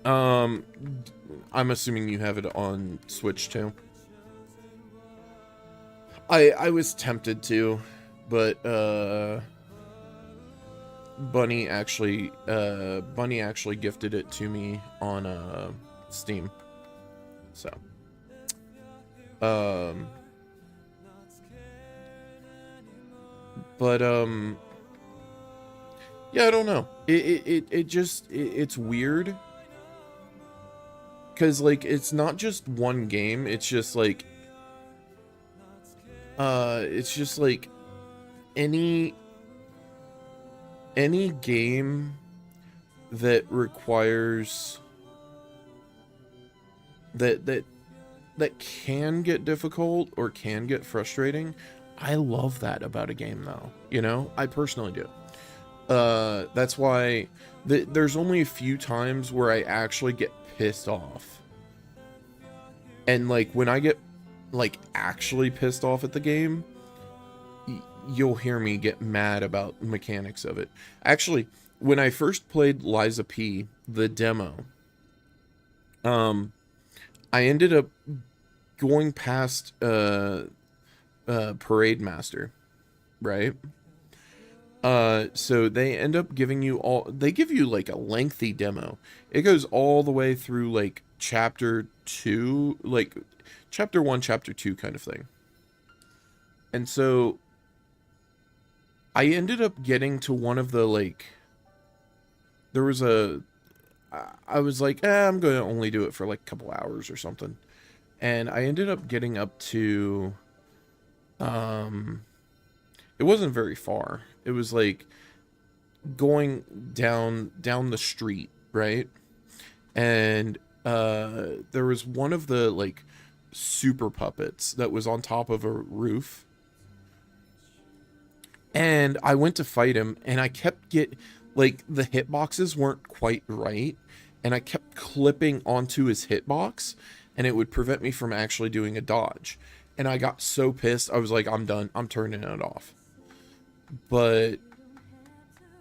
Speaker 1: I'm assuming you have it on Switch too. I was tempted to, but, Bunny actually gifted it to me on, Steam. So, but, yeah, I don't know. It's weird. Cause like, it's not just one game, it's just like any game that requires that can get difficult or can get frustrating. I love that about a game though, you know? I personally do. That's why there's only a few times where I actually get pissed off. And like, when I get like actually pissed off at the game, you'll hear me get mad about the mechanics of it. Actually, when I first played Lies of P, the demo, I ended up going past Parade Master, right? So they end up giving you they give you like a lengthy demo. It goes all the way through like chapter 2, like chapter 1, chapter 2 kind of thing. And so I ended up getting to one of the like, there was I was like, I'm going to only do it for like a couple hours or something. And I ended up getting up to, it wasn't very far. It was like going down the street, right? And there was one of the like super puppets that was on top of a roof. And I went to fight him, and I kept like, the hitboxes weren't quite right, and I kept clipping onto his hitbox, and it would prevent me from actually doing a dodge. And I got so pissed, I was like, I'm done. I'm turning it off. But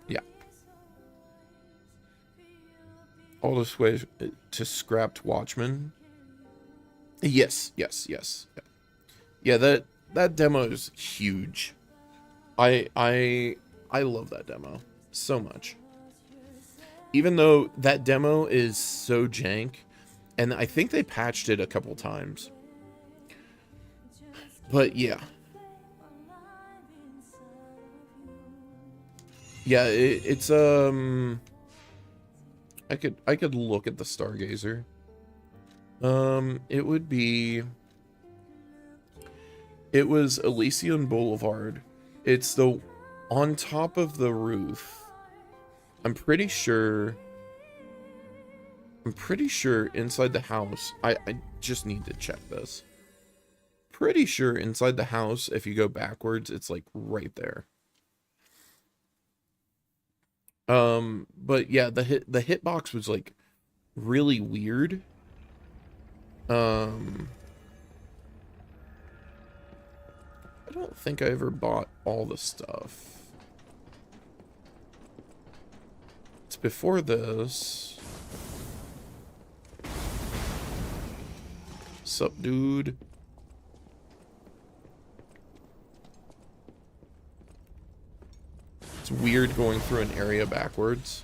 Speaker 1: yeah. All this way to Scrapped Watchmen. Yes. Yeah, that demo is huge. I love that demo so much. Even though that demo is so jank, and I think they patched it a couple times. But yeah. Yeah, it's I could look at the Stargazer. It was Elysian Boulevard. It's the on top of the roof. I'm pretty sure inside the house. I just need to check this. Pretty sure inside the house, if you go backwards, it's like right there. But yeah, the hitbox was like really weird. I don't think I ever bought all the stuff. It's before this. Sup, dude? It's weird going through an area backwards.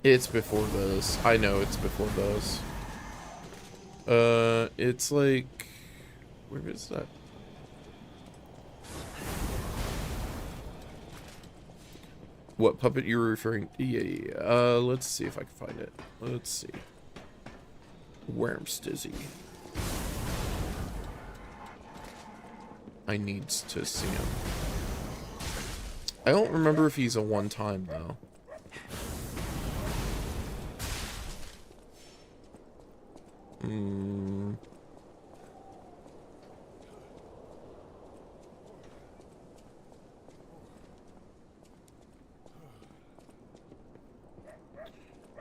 Speaker 1: It's before this. I know it's before this. It's like... Where is that? What puppet you're referring to? Yeah. Let's see if I can find it. Let's see. Wormstizzy. I need to see him. I don't remember if he's a one-time, though.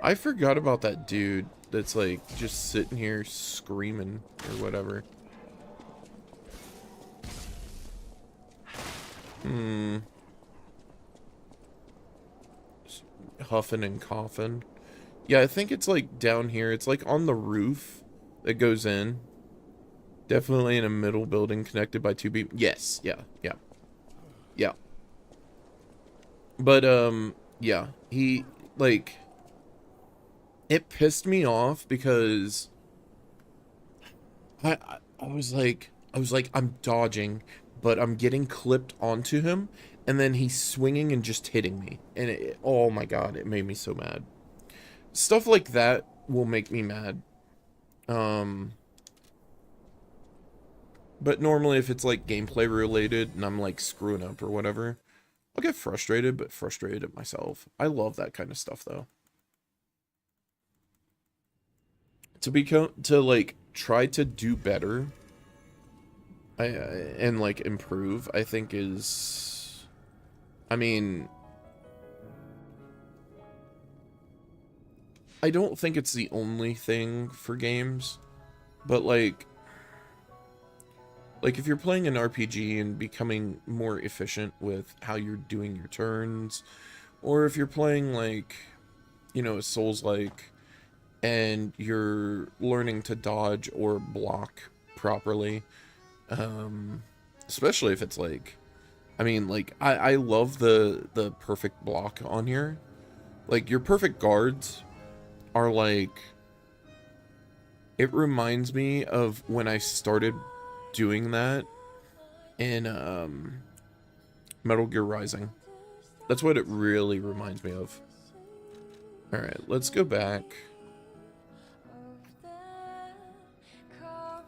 Speaker 1: I forgot about that dude that's like just sitting here screaming or whatever. Huffing and coughing. Yeah, I think it's like down here. It's like on the roof that goes in. Definitely in a middle building connected by two people. Yes, yeah. But, yeah. He, like... It pissed me off because... I was like, I'm dodging, but I'm getting clipped onto him, and then he's swinging and just hitting me. And oh my god, it made me so mad. Stuff like that will make me mad. But normally if it's like gameplay related and I'm like screwing up or whatever, I'll get frustrated, but frustrated at myself. I love that kind of stuff though. To like try to do better and like improve, I think is, I mean, I don't think it's the only thing for games, but like if you're playing an RPG and becoming more efficient with how you're doing your turns, or if you're playing like, you know, a Souls-like, and you're learning to dodge or block properly, especially if it's like, I mean, like, I love the perfect block on here. Like, your perfect guards are like, it reminds me of when I started doing that in Metal Gear Rising. That's what it really reminds me of. Alright, let's go back.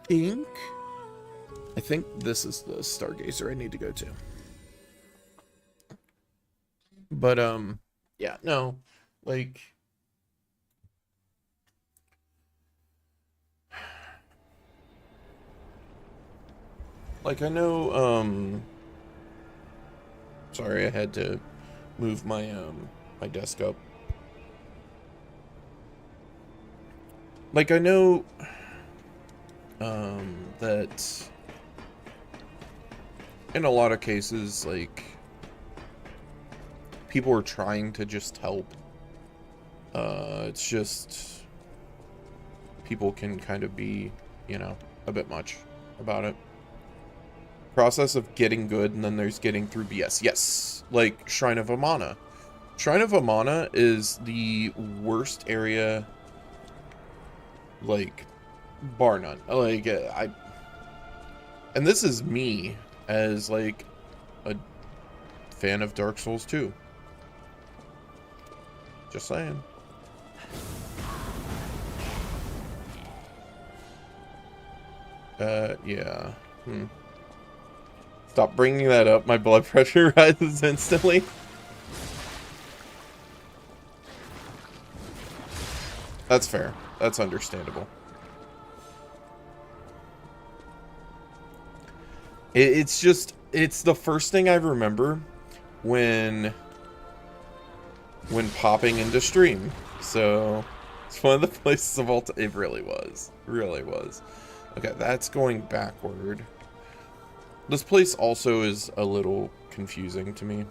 Speaker 1: I think this is the Stargazer I need to go to. But, yeah, no, like, I know, sorry, I had to move my, my desk up. Like, I know, that in a lot of cases, like, people are trying to just help. It's just, people can kind of be, you know, a bit much about it. Process of getting good, and then there's getting through BS. Yes, like Shrine of Amana. Shrine of Amana is the worst area, like, bar none. Like, and this is me as, like, a fan of Dark Souls 2. Just saying. Yeah. Stop bringing that up. My blood pressure rises instantly. That's fair. That's understandable. It's just, it's the first thing I remember when popping into stream. So it's one of the places of all time. It really was. Really was. Okay, that's going backward. This place also is a little confusing to me.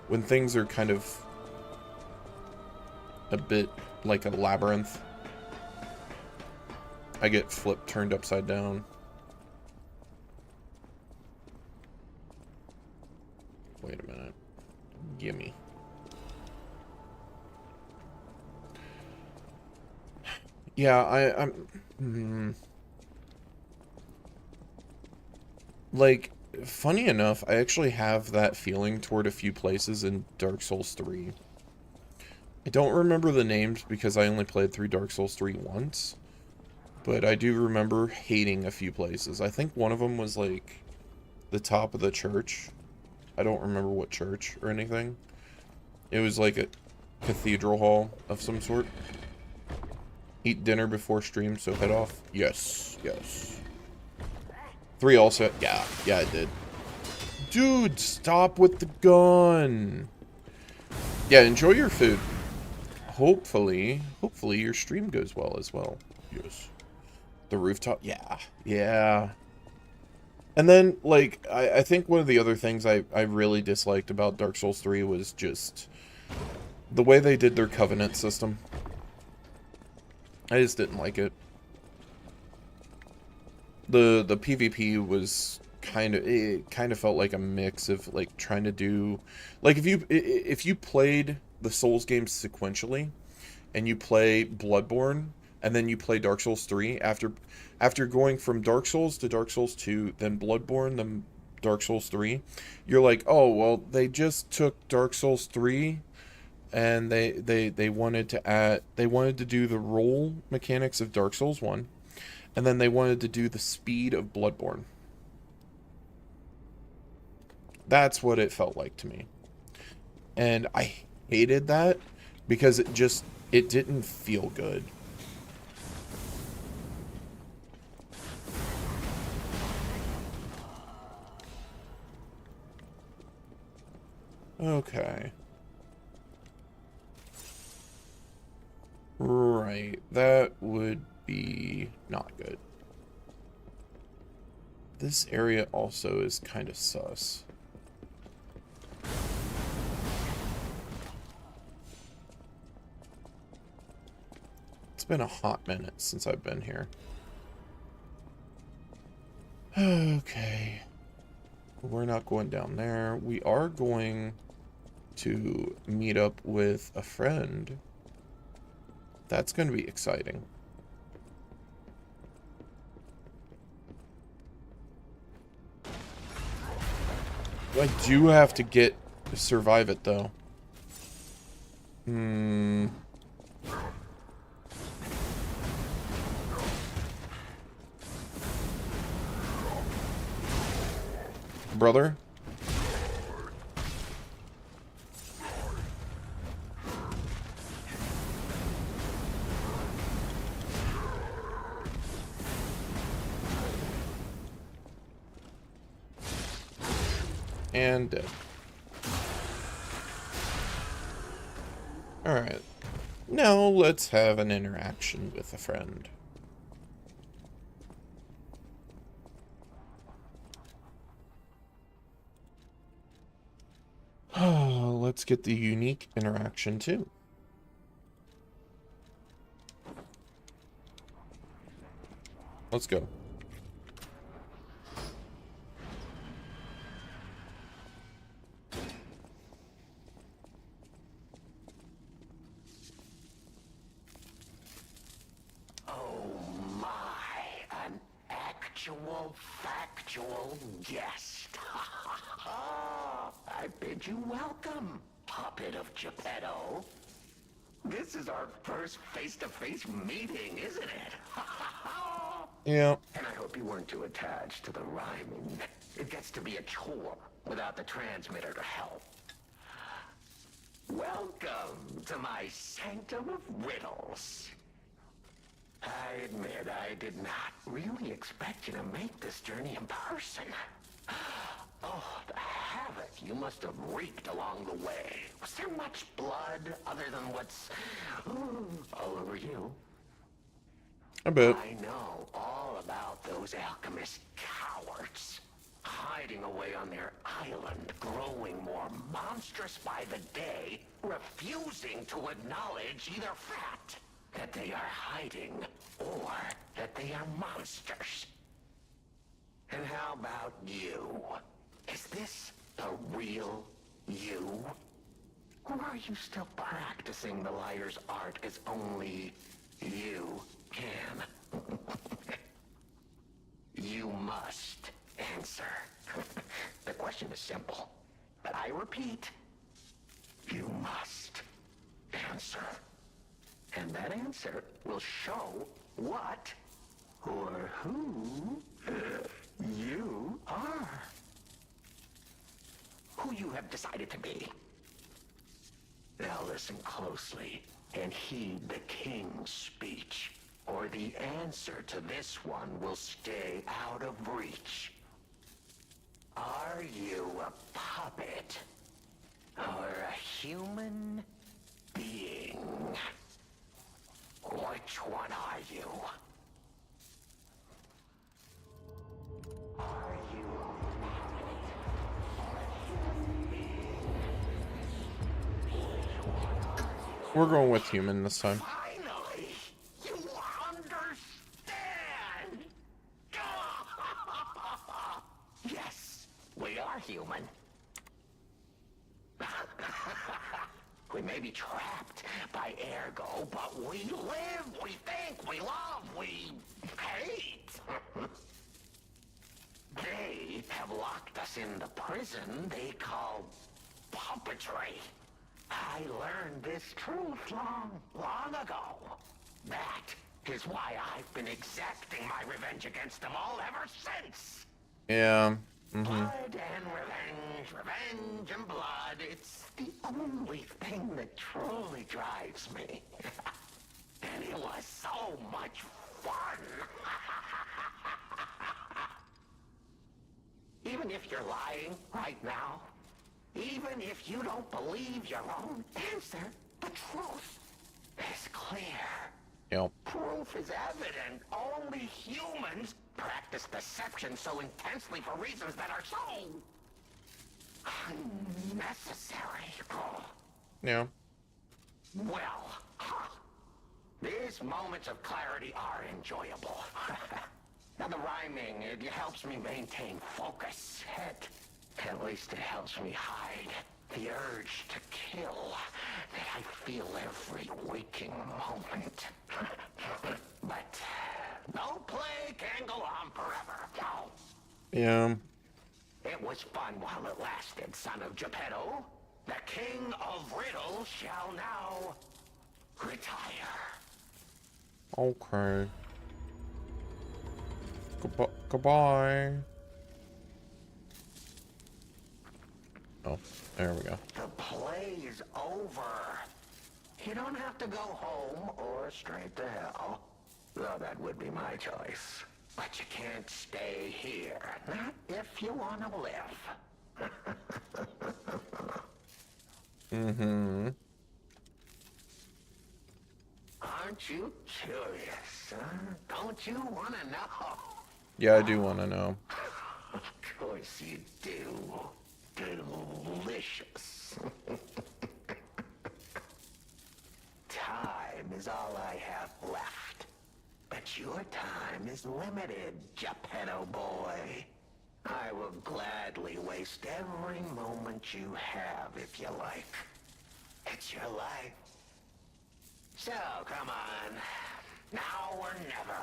Speaker 1: When things are kind of a bit like a labyrinth, I get flipped, turned upside down. Wait a minute. Gimme. Yeah, I'm like, funny enough, I actually have that feeling toward a few places in Dark Souls 3. I don't remember the names because I only played through Dark Souls 3 once, but I do remember hating a few places. I think one of them was, like, the top of the church. I don't remember what church or anything. It was like a cathedral hall of some sort. Eat dinner before stream, so head off. Yes, yes. 3 also, yeah, I did. Dude, stop with the gun. Yeah, enjoy your food. Hopefully your stream goes well as well. Yes. The rooftop, yeah. And then, like, I think one of the other things I really disliked about Dark Souls 3 was just the way they did their covenant system. I just didn't like it. The PvP was it kind of felt like a mix of, like, trying to do, like, if you played the Souls games sequentially and you play Bloodborne and then you play Dark Souls 3 after going from Dark Souls to Dark Souls 2, then Bloodborne, then Dark Souls 3, you're like, oh, well, they just took Dark Souls 3 and they wanted to do the roll mechanics of Dark Souls 1, and then they wanted to do the speed of Bloodborne. That's what it felt like to me. And I hated that because it didn't feel good. Okay. Right, that would be not good. This area also is kind of sus. It's been a hot minute since I've been here. Okay. We're not going down there. We are going to meet up with a friend. That's going to be exciting. I do have to survive it, though. Brother? And dead. Alright. Now let's have an interaction with a friend. Let's get the unique interaction too. Let's go.
Speaker 7: Oh my, an actual factual guest. I bid you welcome, puppet of Geppetto. This is our first face-to-face meeting, isn't it?
Speaker 1: Yeah.
Speaker 7: And I hope you weren't too attached to the rhyming. It gets to be a chore without the transmitter to help. Welcome to my sanctum of riddles. I admit I did not really expect you to make this journey in person. Oh, the havoc you must have wreaked along the way. Was there much blood other than what's all over you?
Speaker 1: A bit.
Speaker 7: I know all about those alchemist cowards. Hiding away on their island, growing more monstrous by the day, refusing to acknowledge either fact that they are hiding or that they are monsters. And how about you? Is this the real you? Or are you still practicing the liar's art as only you can? You must answer. The question is simple, but I repeat, you must answer. And that answer will show what or who you are. Who you have decided to be. Now listen closely and heed the king's speech, or the answer to this one will stay out of reach. Are you a puppet or a human being? Which one are you? Are you
Speaker 1: We're going with human this time.
Speaker 7: finally? You understand! Yes, we are human. We may be trapped by Ergo, but we live, we think, we love, we hate. They have locked us in the prison they call puppetry. I learned this truth long ago. That is why I've been exacting my revenge against them all ever since.
Speaker 1: Yeah.
Speaker 7: Blood and revenge, revenge and blood. It's the only thing that truly drives me. And it was so much fun. Even if you're lying right now, even if you don't believe your own answer, the truth is clear.
Speaker 1: Yep.
Speaker 7: Proof is evident. Only humans practice deception so intensely for reasons that are so unnecessary.
Speaker 1: Yeah.
Speaker 7: Well, these moments of clarity are enjoyable. Now the rhyming, it helps me maintain focus. At least it helps me hide the urge to kill that I feel every waking moment. But no play can go on forever. No.
Speaker 1: Yeah.
Speaker 7: It was fun while it lasted, son of Geppetto. The king of riddles shall now retire.
Speaker 1: Okay. Goodbye. Oh, there we go.
Speaker 7: The play is over. You don't have to go home or straight to hell. Though that would be my choice. But you can't stay here. Not if you want to live.
Speaker 1: Mm-hmm.
Speaker 7: Aren't you curious, huh? Don't you want to know?
Speaker 1: Yeah, I do want to know.
Speaker 7: Of course you do. Delicious. Time is all I have left. But But your time is limited, Geppetto boy. I will gladly waste every moment you have if you like. It's your life. So, come on. Now or never.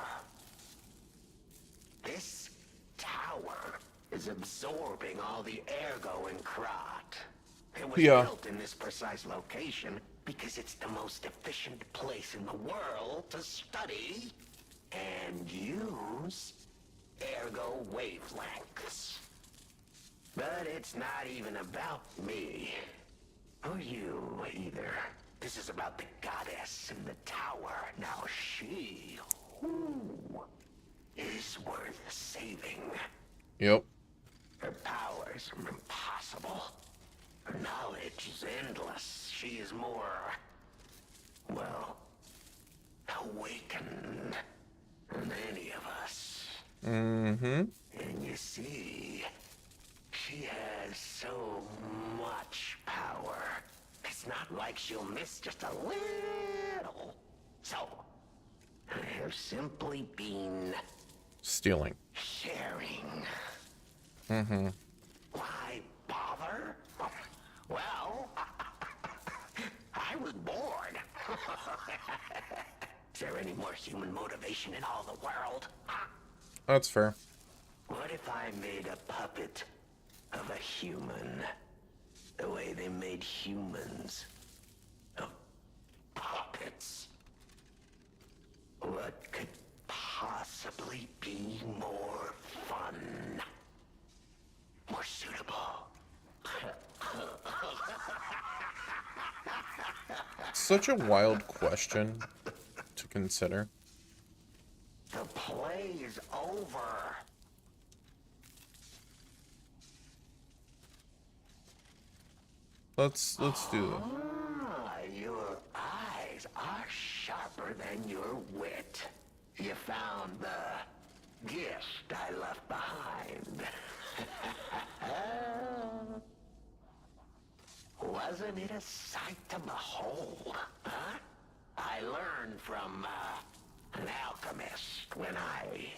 Speaker 7: This tower is absorbing all the ergo in Krat. It was built in this precise location because it's the most efficient place in the world to study and use ergo wavelengths. But it's not even about me. Or you, either. This is about the goddess in the tower. Now she, is worth saving.
Speaker 1: Yep.
Speaker 7: Her powers are impossible. Her knowledge is endless. She is more, well, awakened than any of us.
Speaker 1: Mm-hmm.
Speaker 7: And you see, she has so much power. It's not like she'll miss just a little. So, I have simply been
Speaker 1: Stealing.
Speaker 7: sharing.
Speaker 1: Mm-hmm.
Speaker 7: Why bother? Well, I was bored. Is there any more human motivation in all the world?
Speaker 1: That's fair.
Speaker 7: What if I made a puppet of a human? The way they made humans of puppets. What could possibly be more fun? More suitable?
Speaker 1: Such a wild question to consider.
Speaker 7: The play is over.
Speaker 1: Let's do that.
Speaker 7: Ah, your eyes are sharper than your wit. You found the gift I left behind. Wasn't it a sight to behold, huh? I learned from an alchemist when I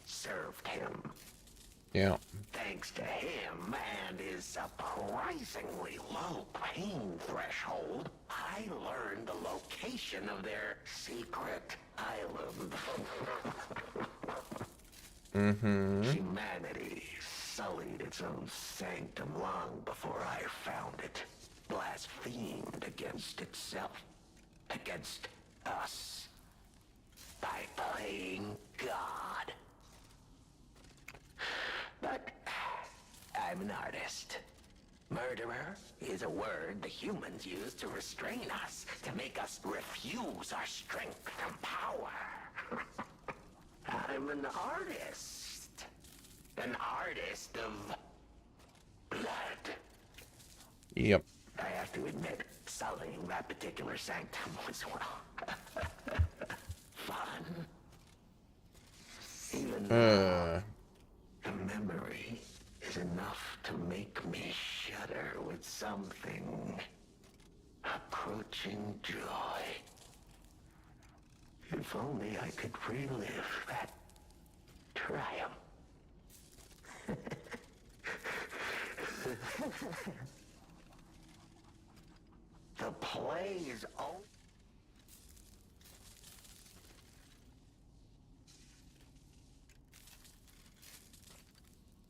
Speaker 7: served him.
Speaker 1: Yeah.
Speaker 7: Thanks to him and his surprisingly low pain threshold, I learned the location of their secret island.
Speaker 1: Mm-hmm.
Speaker 7: Humanity sullied its own sanctum long before I found it. Blasphemed against itself, against us, by playing God. But I'm an artist. Murderer is a word the humans use to restrain us, to make us refuse our strength and power. I'm an artist. An artist of blood.
Speaker 1: Yep.
Speaker 7: I have to admit, sullying that particular sanctum was, well, fun. Even though the memory is enough to make me shudder with something approaching joy. If only I could relive that triumph. The play is over.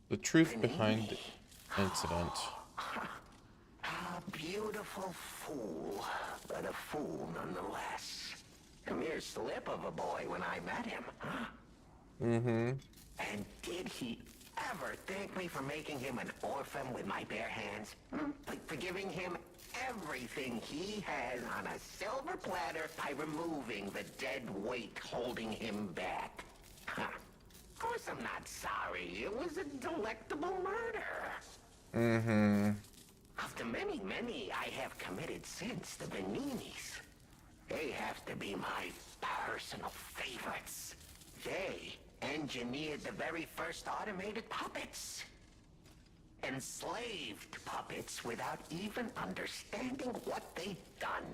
Speaker 1: The truth behind the incident.
Speaker 7: A beautiful fool, but a fool nonetheless. A mere slip of a boy when I met him, huh?
Speaker 1: Mm-hmm.
Speaker 7: And did he ever thank me for making him an orphan with my bare hands? For giving him everything he has on a silver platter by removing the dead weight holding him back? Huh. Of course I'm not sorry. It was a delectable murder.
Speaker 1: Mm-hmm.
Speaker 7: Of the many, many I have committed since, the Beninis, they have to be my personal favorites. They engineered the very first automated puppets. Enslaved puppets without even understanding what they'd done.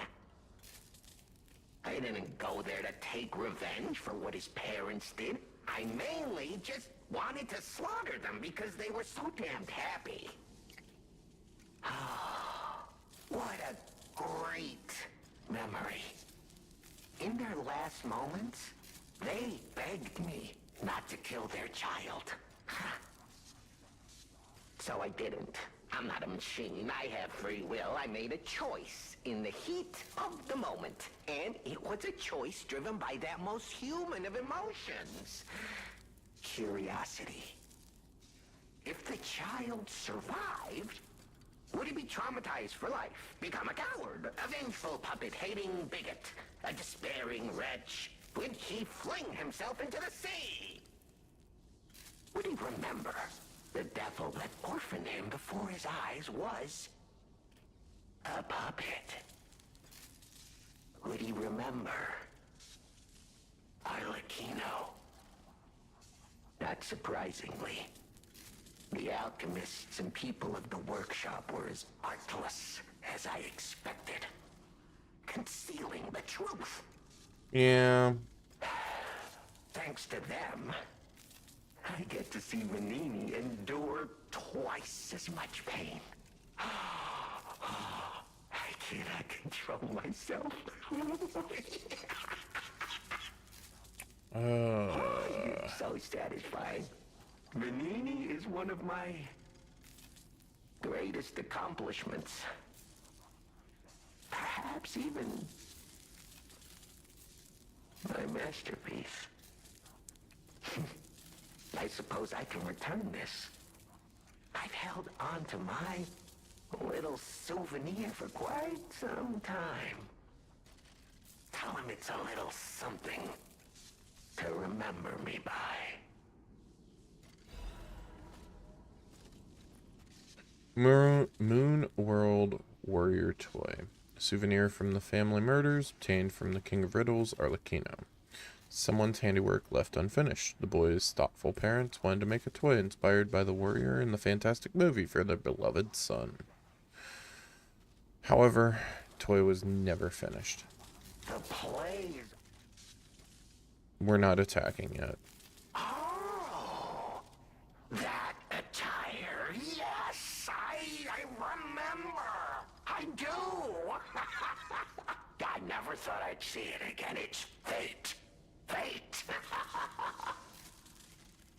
Speaker 7: I didn't go there to take revenge for what his parents did. I mainly just wanted to slaughter them because they were so damned happy. What a great memory. In their last moments, they begged me not to kill their child. So I didn't. I'm not a machine. I have free will. I made a choice in the heat of the moment. And it was a choice driven by that most human of emotions. Curiosity. If the child survived, would he be traumatized for life? Become a coward, a vengeful puppet-hating bigot, a despairing wretch? Would he fling himself into the sea? Would he remember the devil that orphaned him before his eyes was a puppet? Would he remember Arlecchino? Not surprisingly, the alchemists and people of the workshop were as artless as I expected, concealing the truth.
Speaker 1: Yeah.
Speaker 7: Thanks to them, I get to see Manini endure twice as much pain. I cannot control myself. So satisfying. Manini is one of my greatest accomplishments. Perhaps even my masterpiece. I suppose I can return this. I've held on to my little souvenir for quite some time. Tell him it's a little something to remember me by.
Speaker 1: Moon World Warrior Toy. A souvenir from the family murders obtained from the King of Riddles, Arlecchino. Someone's handiwork left unfinished. The boy's thoughtful parents wanted to make a toy inspired by the warrior in the fantastic movie for their beloved son. However, toy was never finished.
Speaker 7: The play is...
Speaker 1: We're not attacking yet.
Speaker 7: Oh, that attire. Yes, I remember. I do. I never thought I'd see it again. It's fate. Fate.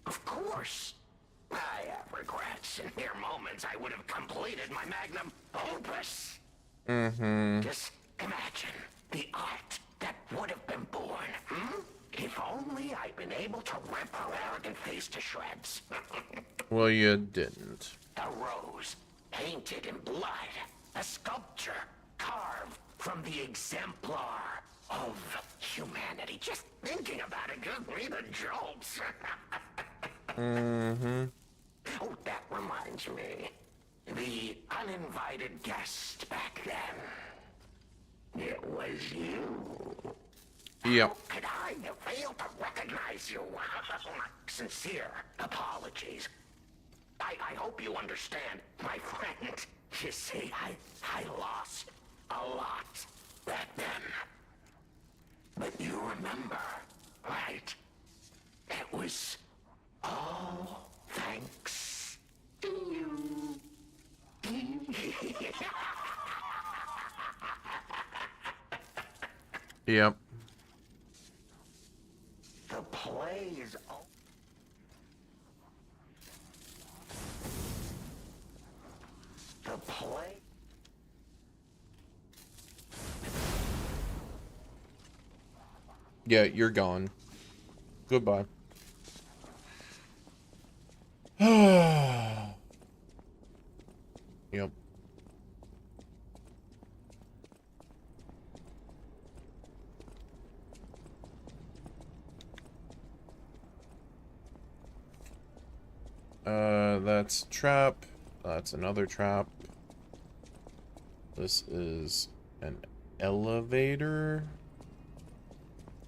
Speaker 7: Of course. I have regrets. In mere moments, I would have completed my magnum opus. Just imagine the art that would have been born. If only I'd been able to rip her arrogant face to shreds.
Speaker 1: Well, you didn't.
Speaker 7: A rose, painted in blood. A sculpture, carved from the exemplar of humanity. Just thinking about it gives me the jolts. Oh, that reminds me. The uninvited guest back then. It was you.
Speaker 1: Yep.
Speaker 7: How could I have failed to recognize you? Sincere apologies. I hope you understand, my friend. You see, I lost a lot back then. But you remember, right? It was all thanks to you.
Speaker 1: Yep.
Speaker 7: The play is over. The play?
Speaker 1: Yeah, you're gone. Goodbye. Yep. That's trap. That's another trap. This is an elevator.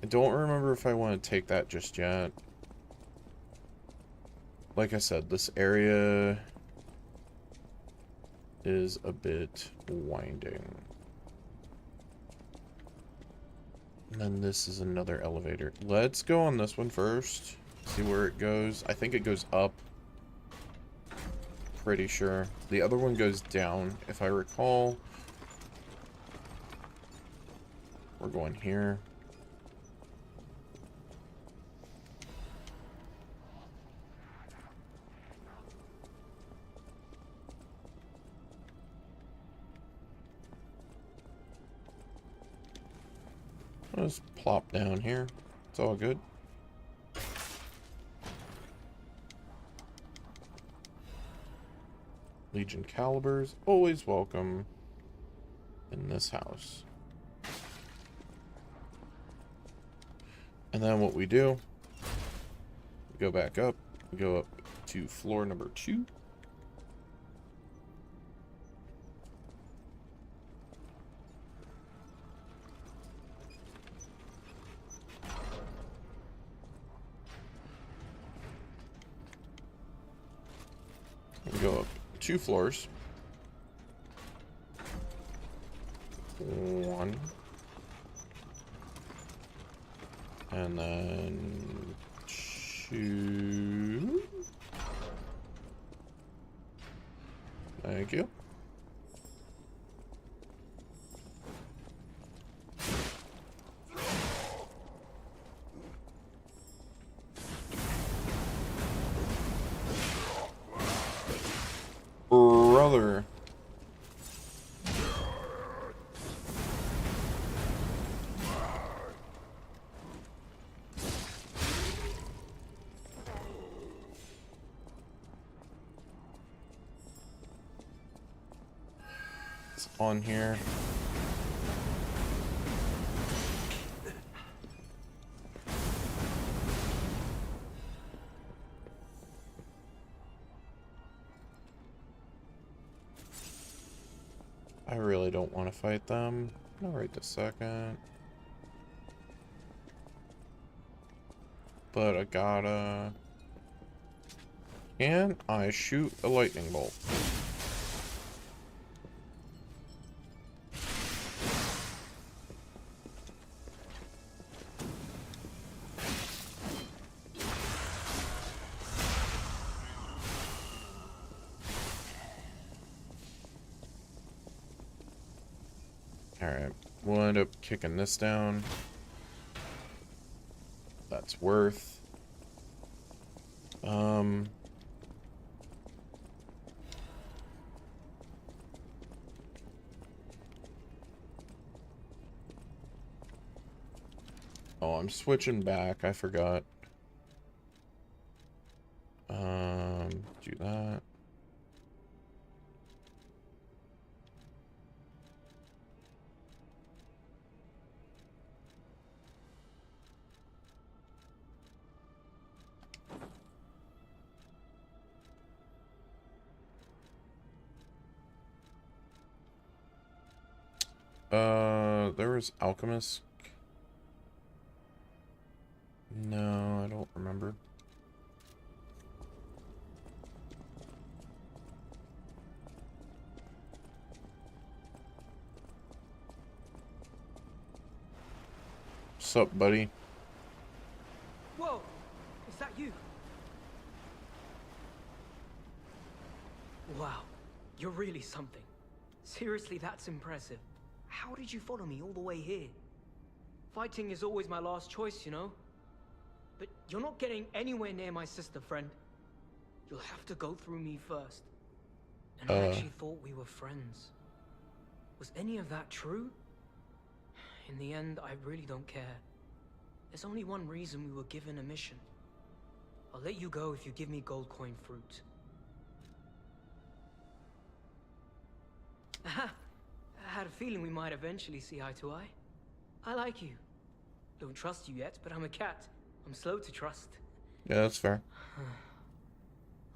Speaker 1: I don't remember if I want to take that just yet. Like I said, this area is a bit winding. And then this is another elevator. Let's go on this one first. See where it goes. I think it goes up. Pretty sure. The other one goes down, if I recall. We're going here. I'll just plop down here. It's all good. Legion calibers, always welcome in this house. And then what we do, we go back up, we go up to floor number 2. We go up 2 floors. 1. And then 2. Thank you. Brother. It's on here. I really don't want to fight them. Not right this second. But I gotta... Can I shoot a lightning bolt? Alright, we'll end up kicking this down. That's worth. Oh, I'm switching back. I forgot. Do that. There was Alchemist. No, I don't remember. Sup, buddy?
Speaker 5: Whoa! Is that you? Wow, you're really something. Seriously, that's impressive. How did you follow me all the way here? Fighting is always my last choice, you know? But you're not getting anywhere near my sister, friend. You'll have to go through me first. And I actually thought we were friends. Was any of that true? In the end, I really don't care. There's only one reason we were given a mission. I'll let you go if you give me gold coin fruit. Aha! I had a feeling we might eventually see eye to eye. I like you. Don't trust you yet, but I'm a cat. I'm slow to trust.
Speaker 1: Yeah, that's fair.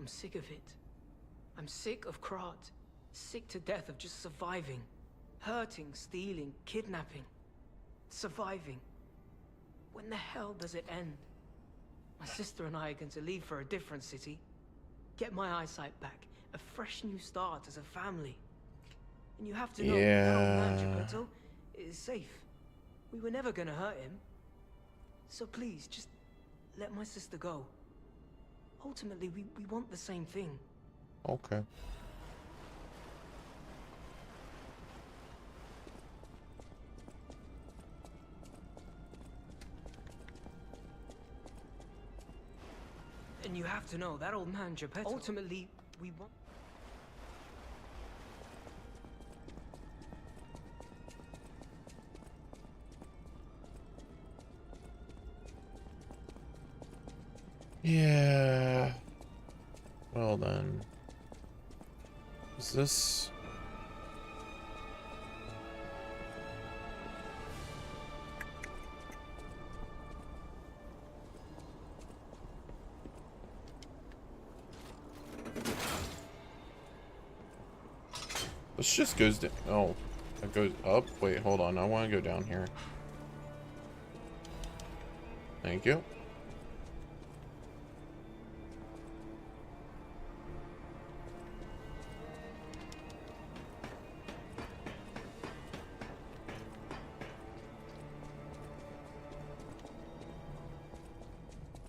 Speaker 5: I'm sick of it. I'm sick of Krat. Sick to death of just surviving. Hurting, stealing, kidnapping. Surviving. When the hell does it end? My sister and I are going to leave for a different city. Get my eyesight back. A fresh new start as a family. And you have to know that Manjipato is safe. We were never gonna hurt him. So please, just let my sister go. Ultimately, we want the same thing.
Speaker 1: Okay.
Speaker 5: And you have to know, that old man, Geppetto... Ultimately, we want...
Speaker 1: Yeah. Well then. Is this... This just goes down. Oh, it goes up. Wait, hold on. I want to go down here. Thank you.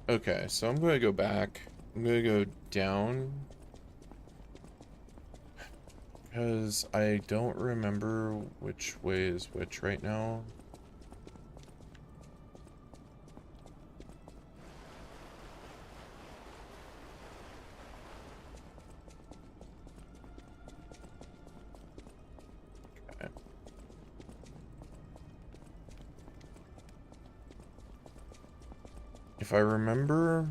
Speaker 1: Okay, so I'm going to go back. I'm going to go down. Because I don't remember which way is which right now. Okay. If I remember...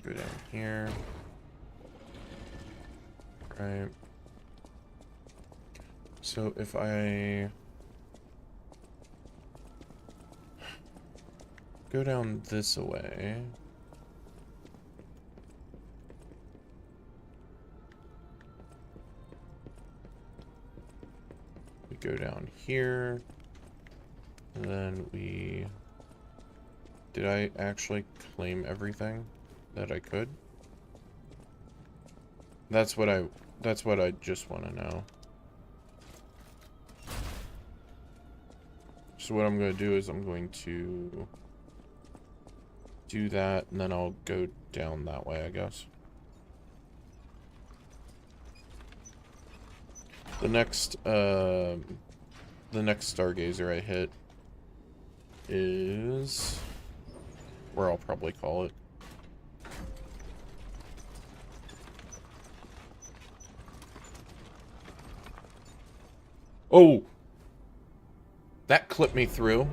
Speaker 1: Go down here. Right. So if I go down this way, we go down here, and then we... Did I actually claim everything that I could? That's what I just want to know. So what I'm going to do is I'm going to do that, and then I'll go down that way, I guess. The next Stargazer I hit is where I'll probably call it. Oh! That clipped me through.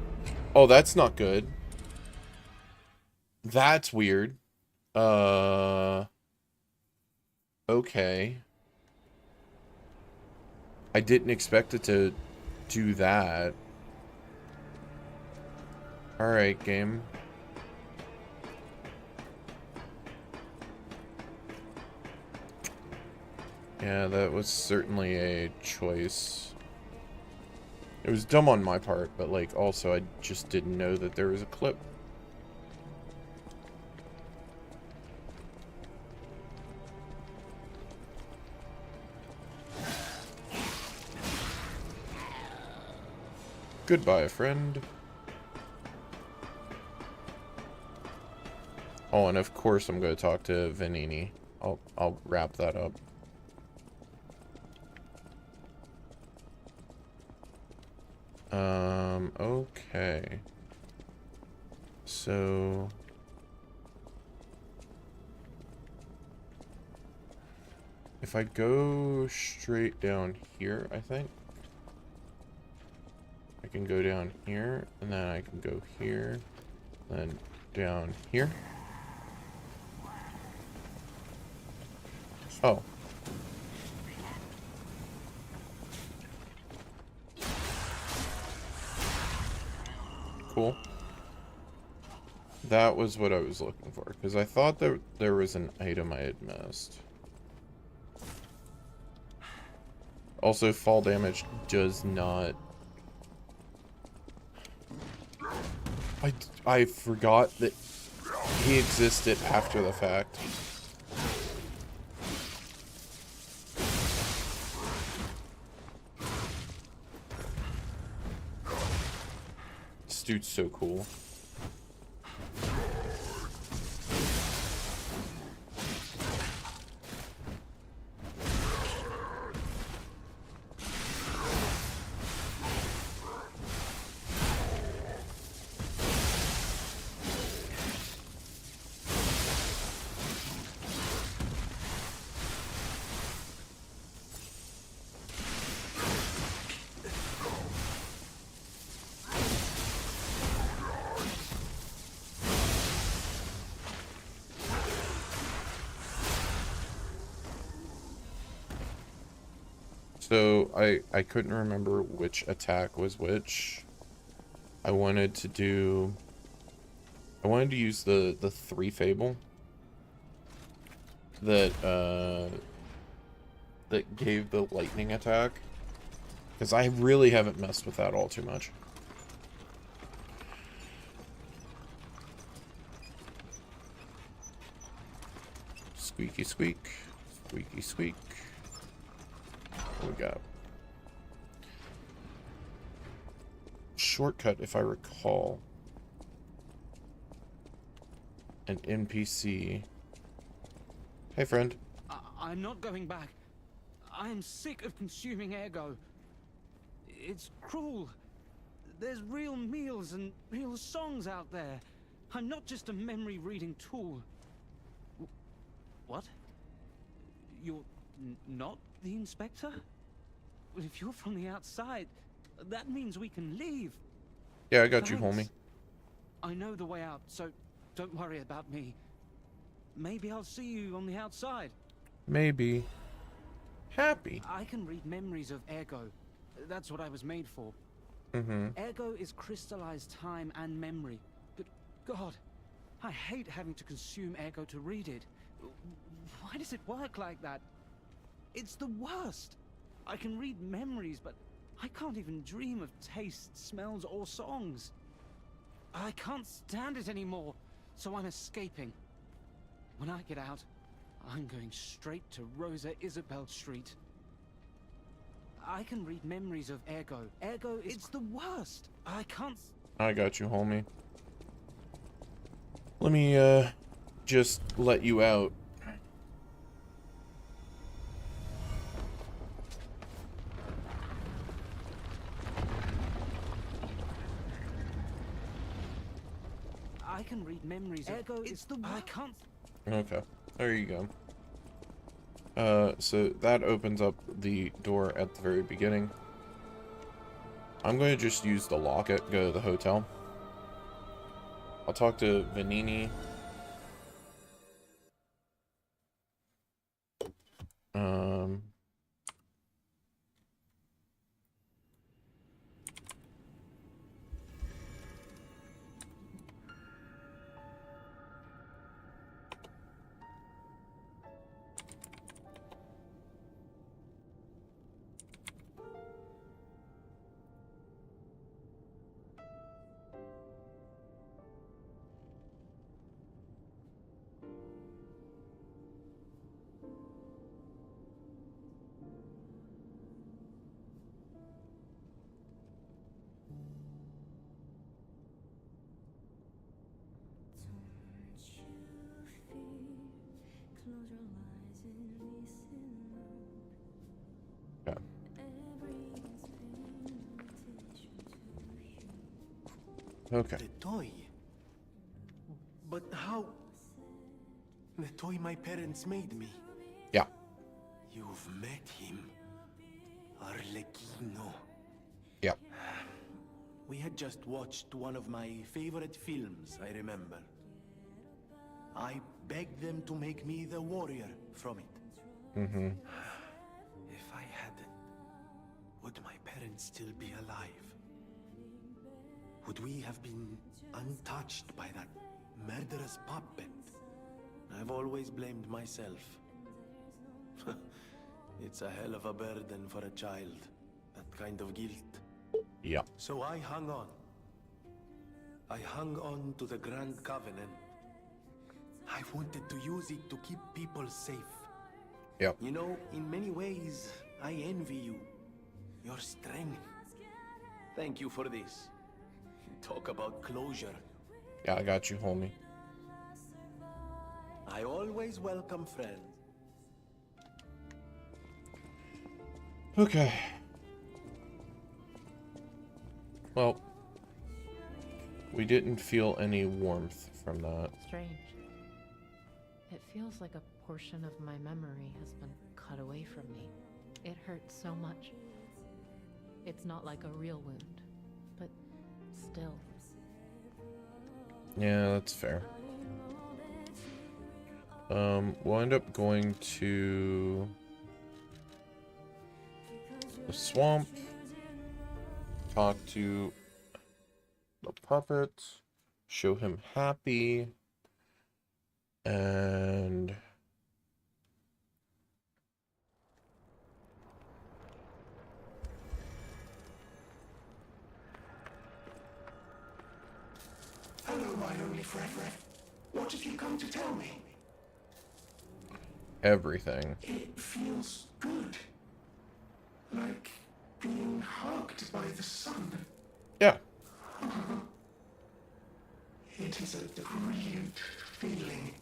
Speaker 1: Oh, that's not good. That's weird. Okay. I didn't expect it to do that. Alright, game. Yeah, that was certainly a choice. It was dumb on my part, but, like, also I just didn't know that there was a clip. Goodbye, friend. Oh, and of course I'm going to talk to Venigni. I'll wrap that up. Okay. So... if I go straight down here, I think I can go down here, and then I can go here, then down here. Oh. Cool. That was what I was looking for, because I thought that there was an item I had missed. Also, fall damage does not... I forgot that he existed after the fact. dude's so cool. So I couldn't remember which attack was which. I wanted to use the 3 Fable that gave the lightning attack, because I really haven't messed with that all too much. Squeaky squeak, squeaky squeak. What we got? Shortcut, if I recall. An NPC. Hey, friend.
Speaker 8: I'm not going back. I am sick of consuming Ergo. It's cruel. There's real meals and real songs out there. I'm not just a memory-reading tool. What? You're not the Inspector? Well, if you're from the outside, that means we can leave.
Speaker 1: Yeah, I got you,
Speaker 8: Thanks.
Speaker 1: homie.
Speaker 8: I know the way out, so don't worry about me. Maybe I'll see you on the outside.
Speaker 1: Maybe. Happy.
Speaker 8: I can read memories of Ergo. That's what I was made for.
Speaker 1: Mm-hmm.
Speaker 8: Ergo is crystallized time and memory. But God, I hate having to consume Ergo to read it. Why does it work like that? It's the worst. I can read memories, but I can't even dream of tastes, smells, or songs. I can't stand it anymore, so I'm escaping. When I get out, I'm going straight to Rosa Isabel Street. I can read memories of Ergo. Ergo is... It's the worst. I can't...
Speaker 1: I got you, homie. Let me, just let you out.
Speaker 8: I can read memories of Ergo. It's the worst. I can't...
Speaker 1: Okay, there you go. So that opens up the door at the very beginning. I'm going to just use the locket, go to the hotel. I'll talk to Vanini. Okay.
Speaker 9: The toy? But how? The toy my parents made me.
Speaker 1: Yeah.
Speaker 9: You've met him. Arlecchino.
Speaker 1: Yeah.
Speaker 9: We had just watched one of my favorite films, I remember. I begged them to make me the warrior from it.
Speaker 1: Mm-hmm.
Speaker 9: If I hadn't, would my parents still be alive? Would we have been untouched by that murderous puppet? I've always blamed myself. It's a hell of a burden for a child, that kind of guilt.
Speaker 1: Yeah.
Speaker 9: So I hung on. I hung on to the Grand Covenant. I wanted to use it to keep people safe.
Speaker 1: Yep.
Speaker 9: You know, in many ways, I envy you. Your strength. Thank you for this. Talk about closure.
Speaker 1: Yeah, I got you, homie.
Speaker 9: I always welcome friends.
Speaker 1: Okay. Well, we didn't feel any warmth from that.
Speaker 10: Strange. It feels like a portion of my memory has been cut away from me. It hurts so much. It's not like a real wound, but still.
Speaker 1: Yeah, that's fair. We'll end up going to the swamp, talk to the puppet, show him happy, and
Speaker 2: Hello, my only friend. What have you come to tell me?
Speaker 1: everything.
Speaker 2: It feels good. Like being hugged by the sun.
Speaker 1: Yeah.
Speaker 2: It is a brilliant feeling.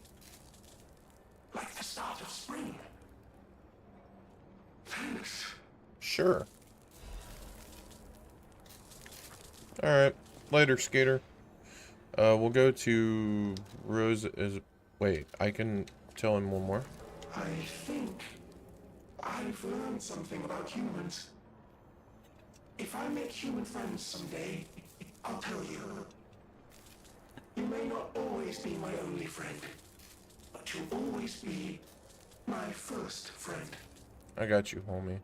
Speaker 2: Like the start of spring. Thanks.
Speaker 1: Sure. Alright. Later, skater. We'll go to Rose is... Wait, I can tell him one more.
Speaker 2: I think I've learned something about humans. If I make human friends someday, I'll tell you. You may not always be my only friend, but you'll always be my first friend.
Speaker 1: I got you, homie.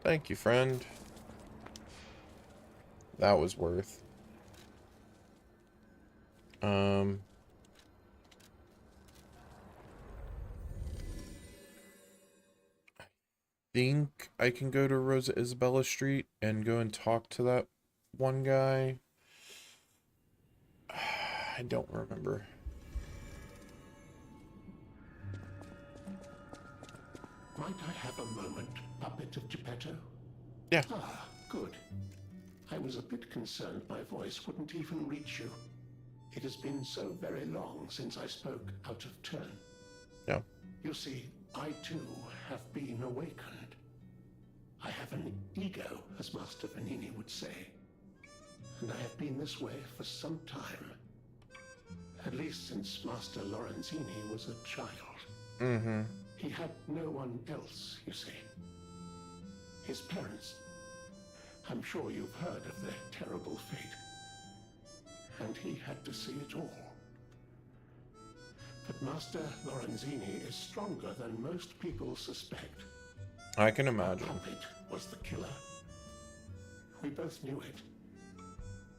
Speaker 1: Thank you, friend. That was worth. I think I can go to Rosa Isabella Street and go and talk to that one guy. I don't remember.
Speaker 2: Might I have a moment, puppet of Geppetto?
Speaker 1: Yeah.
Speaker 2: Ah, good. I was a bit concerned my voice wouldn't even reach you. It has been so very long since I spoke out of turn.
Speaker 1: Yeah.
Speaker 2: You see, I too have been awakened. I have an ego, as Master Vanini would say. And I have been this way for some time. At least since Master Lorenzini was a child.
Speaker 1: Mm-hmm.
Speaker 2: He had no one else, you see. His parents. I'm sure you've heard of their terrible fate. And he had to see it all. But Master Lorenzini is stronger than most people suspect.
Speaker 1: I can imagine.
Speaker 2: Puppet was the killer. We both knew it.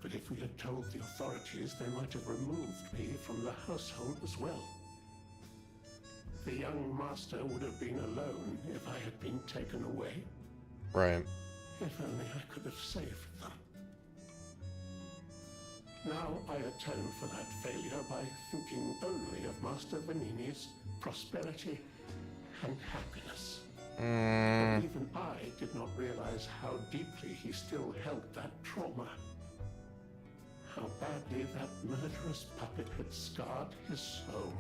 Speaker 2: But if we had told the authorities, they might have removed me from the household as well. The young master would have been alone if I had been taken away.
Speaker 1: Right.
Speaker 2: If only I could have saved them. Now I atone for that failure by thinking only of Master Vanini's prosperity and happiness. But even I did not realize how deeply he still held that trauma. How badly that murderous puppet had scarred his soul.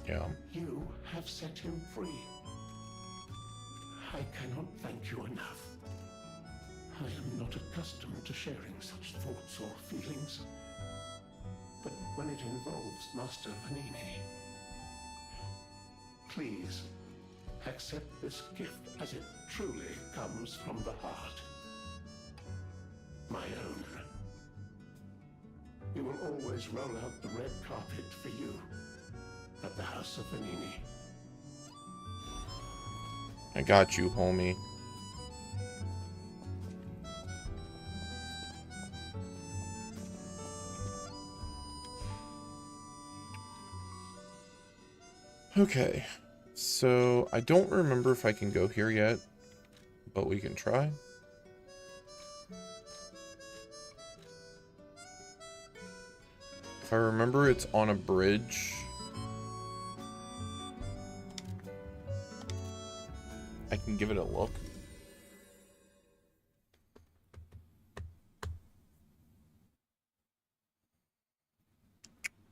Speaker 1: Yeah.
Speaker 2: You have set him free. I cannot thank you enough. I am not accustomed to sharing such thoughts or feelings. But when it involves Master Vanini, please accept this gift as it truly comes from the heart. My own. We will always roll out the red carpet for you at the House of Vanini.
Speaker 1: I got you, homie. Okay, so I don't remember if I can go here yet, but we can try. If I remember, it's on a bridge. I can give it a look.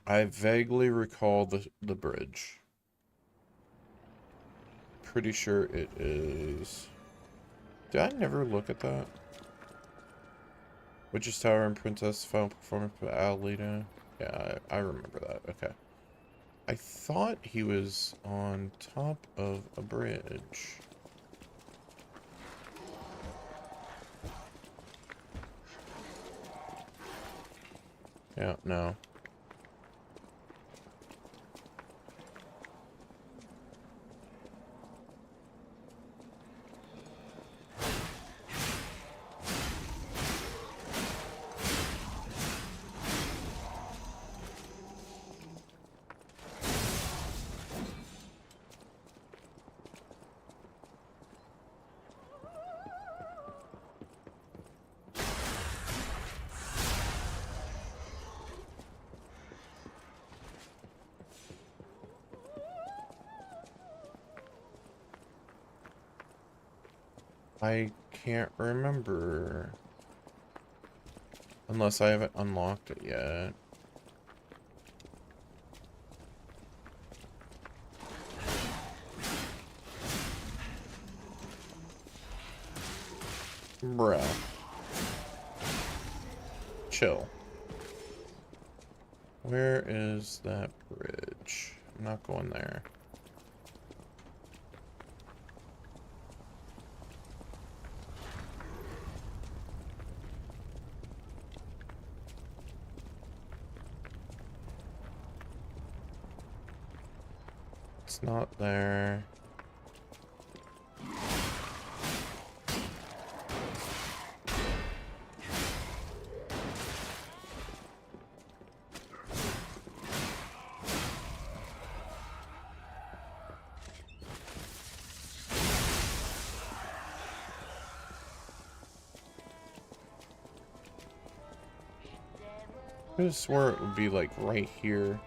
Speaker 1: I vaguely recall the bridge. Pretty sure it is... Did I never look at that? Witch's Tower and Princess Final Performance by Alita. Yeah, I remember that. Okay. I thought he was on top of a bridge. Yeah, no. I can't remember. Unless I haven't unlocked it yet. Bruh. Chill. Where is that bridge? I'm not going there. It's not there. I could have swore it would be like right here.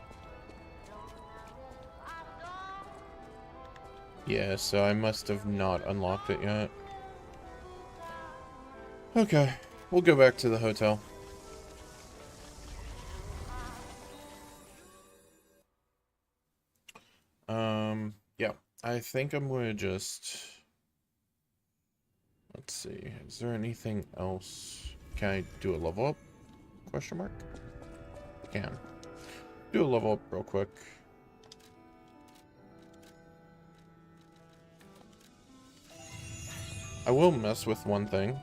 Speaker 1: Yeah, so I must have not unlocked it yet. Okay, we'll go back to the hotel. Yeah, I think I'm gonna just... Let's see, is there anything else? Can I do a level up? Question mark? Can. Do a level up real quick. I will mess with one thing.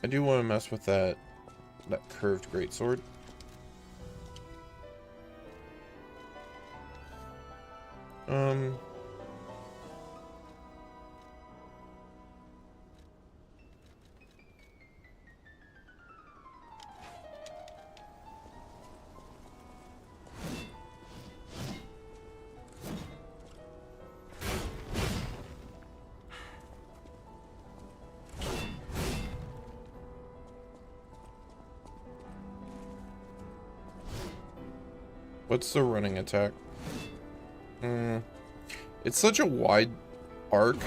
Speaker 1: I do want to mess with that curved greatsword. What's the running attack? It's such a wide arc.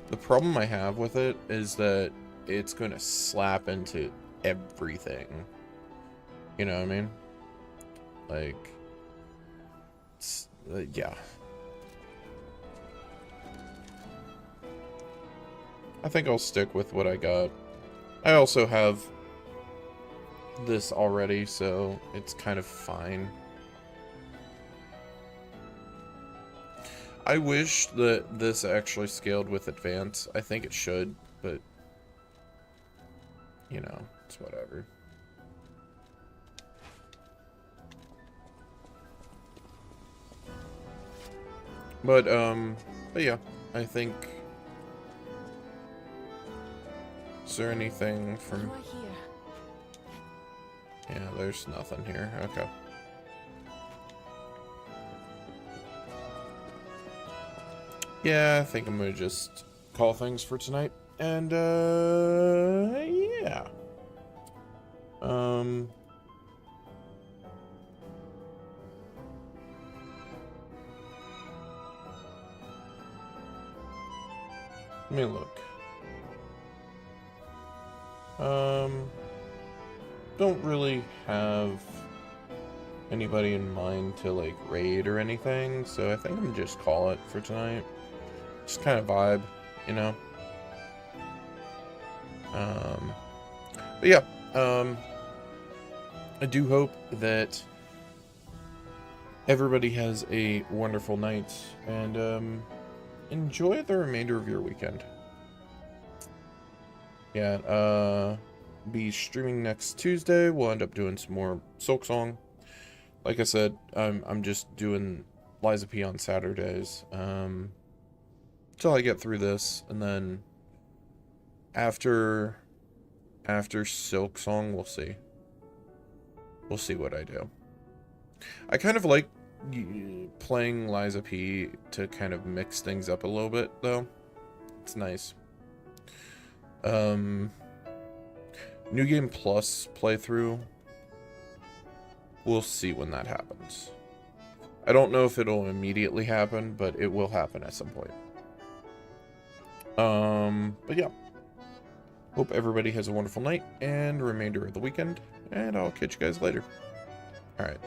Speaker 1: The problem I have with it is that it's going to slap into everything. You know what I mean? Like, it's, yeah. I think I'll stick with what I got. I also have this already, so it's kind of fine. I wish that this actually scaled with advance. I think it should, but you know, it's whatever. But yeah, I think... Is there anything from... Yeah, there's nothing here. Okay. Yeah, I think I'm gonna just call things for tonight. And, yeah. Let me look. Don't really have anybody in mind to like raid or anything, so I think I'm just call it for tonight. Just kind of vibe, you know. But yeah, I do hope that everybody has a wonderful night and enjoy the remainder of your weekend. Yeah, be streaming next Tuesday. We'll end up doing some more Silksong. Like I said, I'm just doing Lies of P on Saturdays till I get through this, and then after Silksong, we'll see. We'll see what I do. I kind of like playing Lies of P to kind of mix things up a little bit, though. It's nice. New Game Plus playthrough. We'll see when that happens. I don't know if it'll immediately happen, but it will happen at some point. But yeah. Hope everybody has a wonderful night and remainder of the weekend, and I'll catch you guys later. Alright.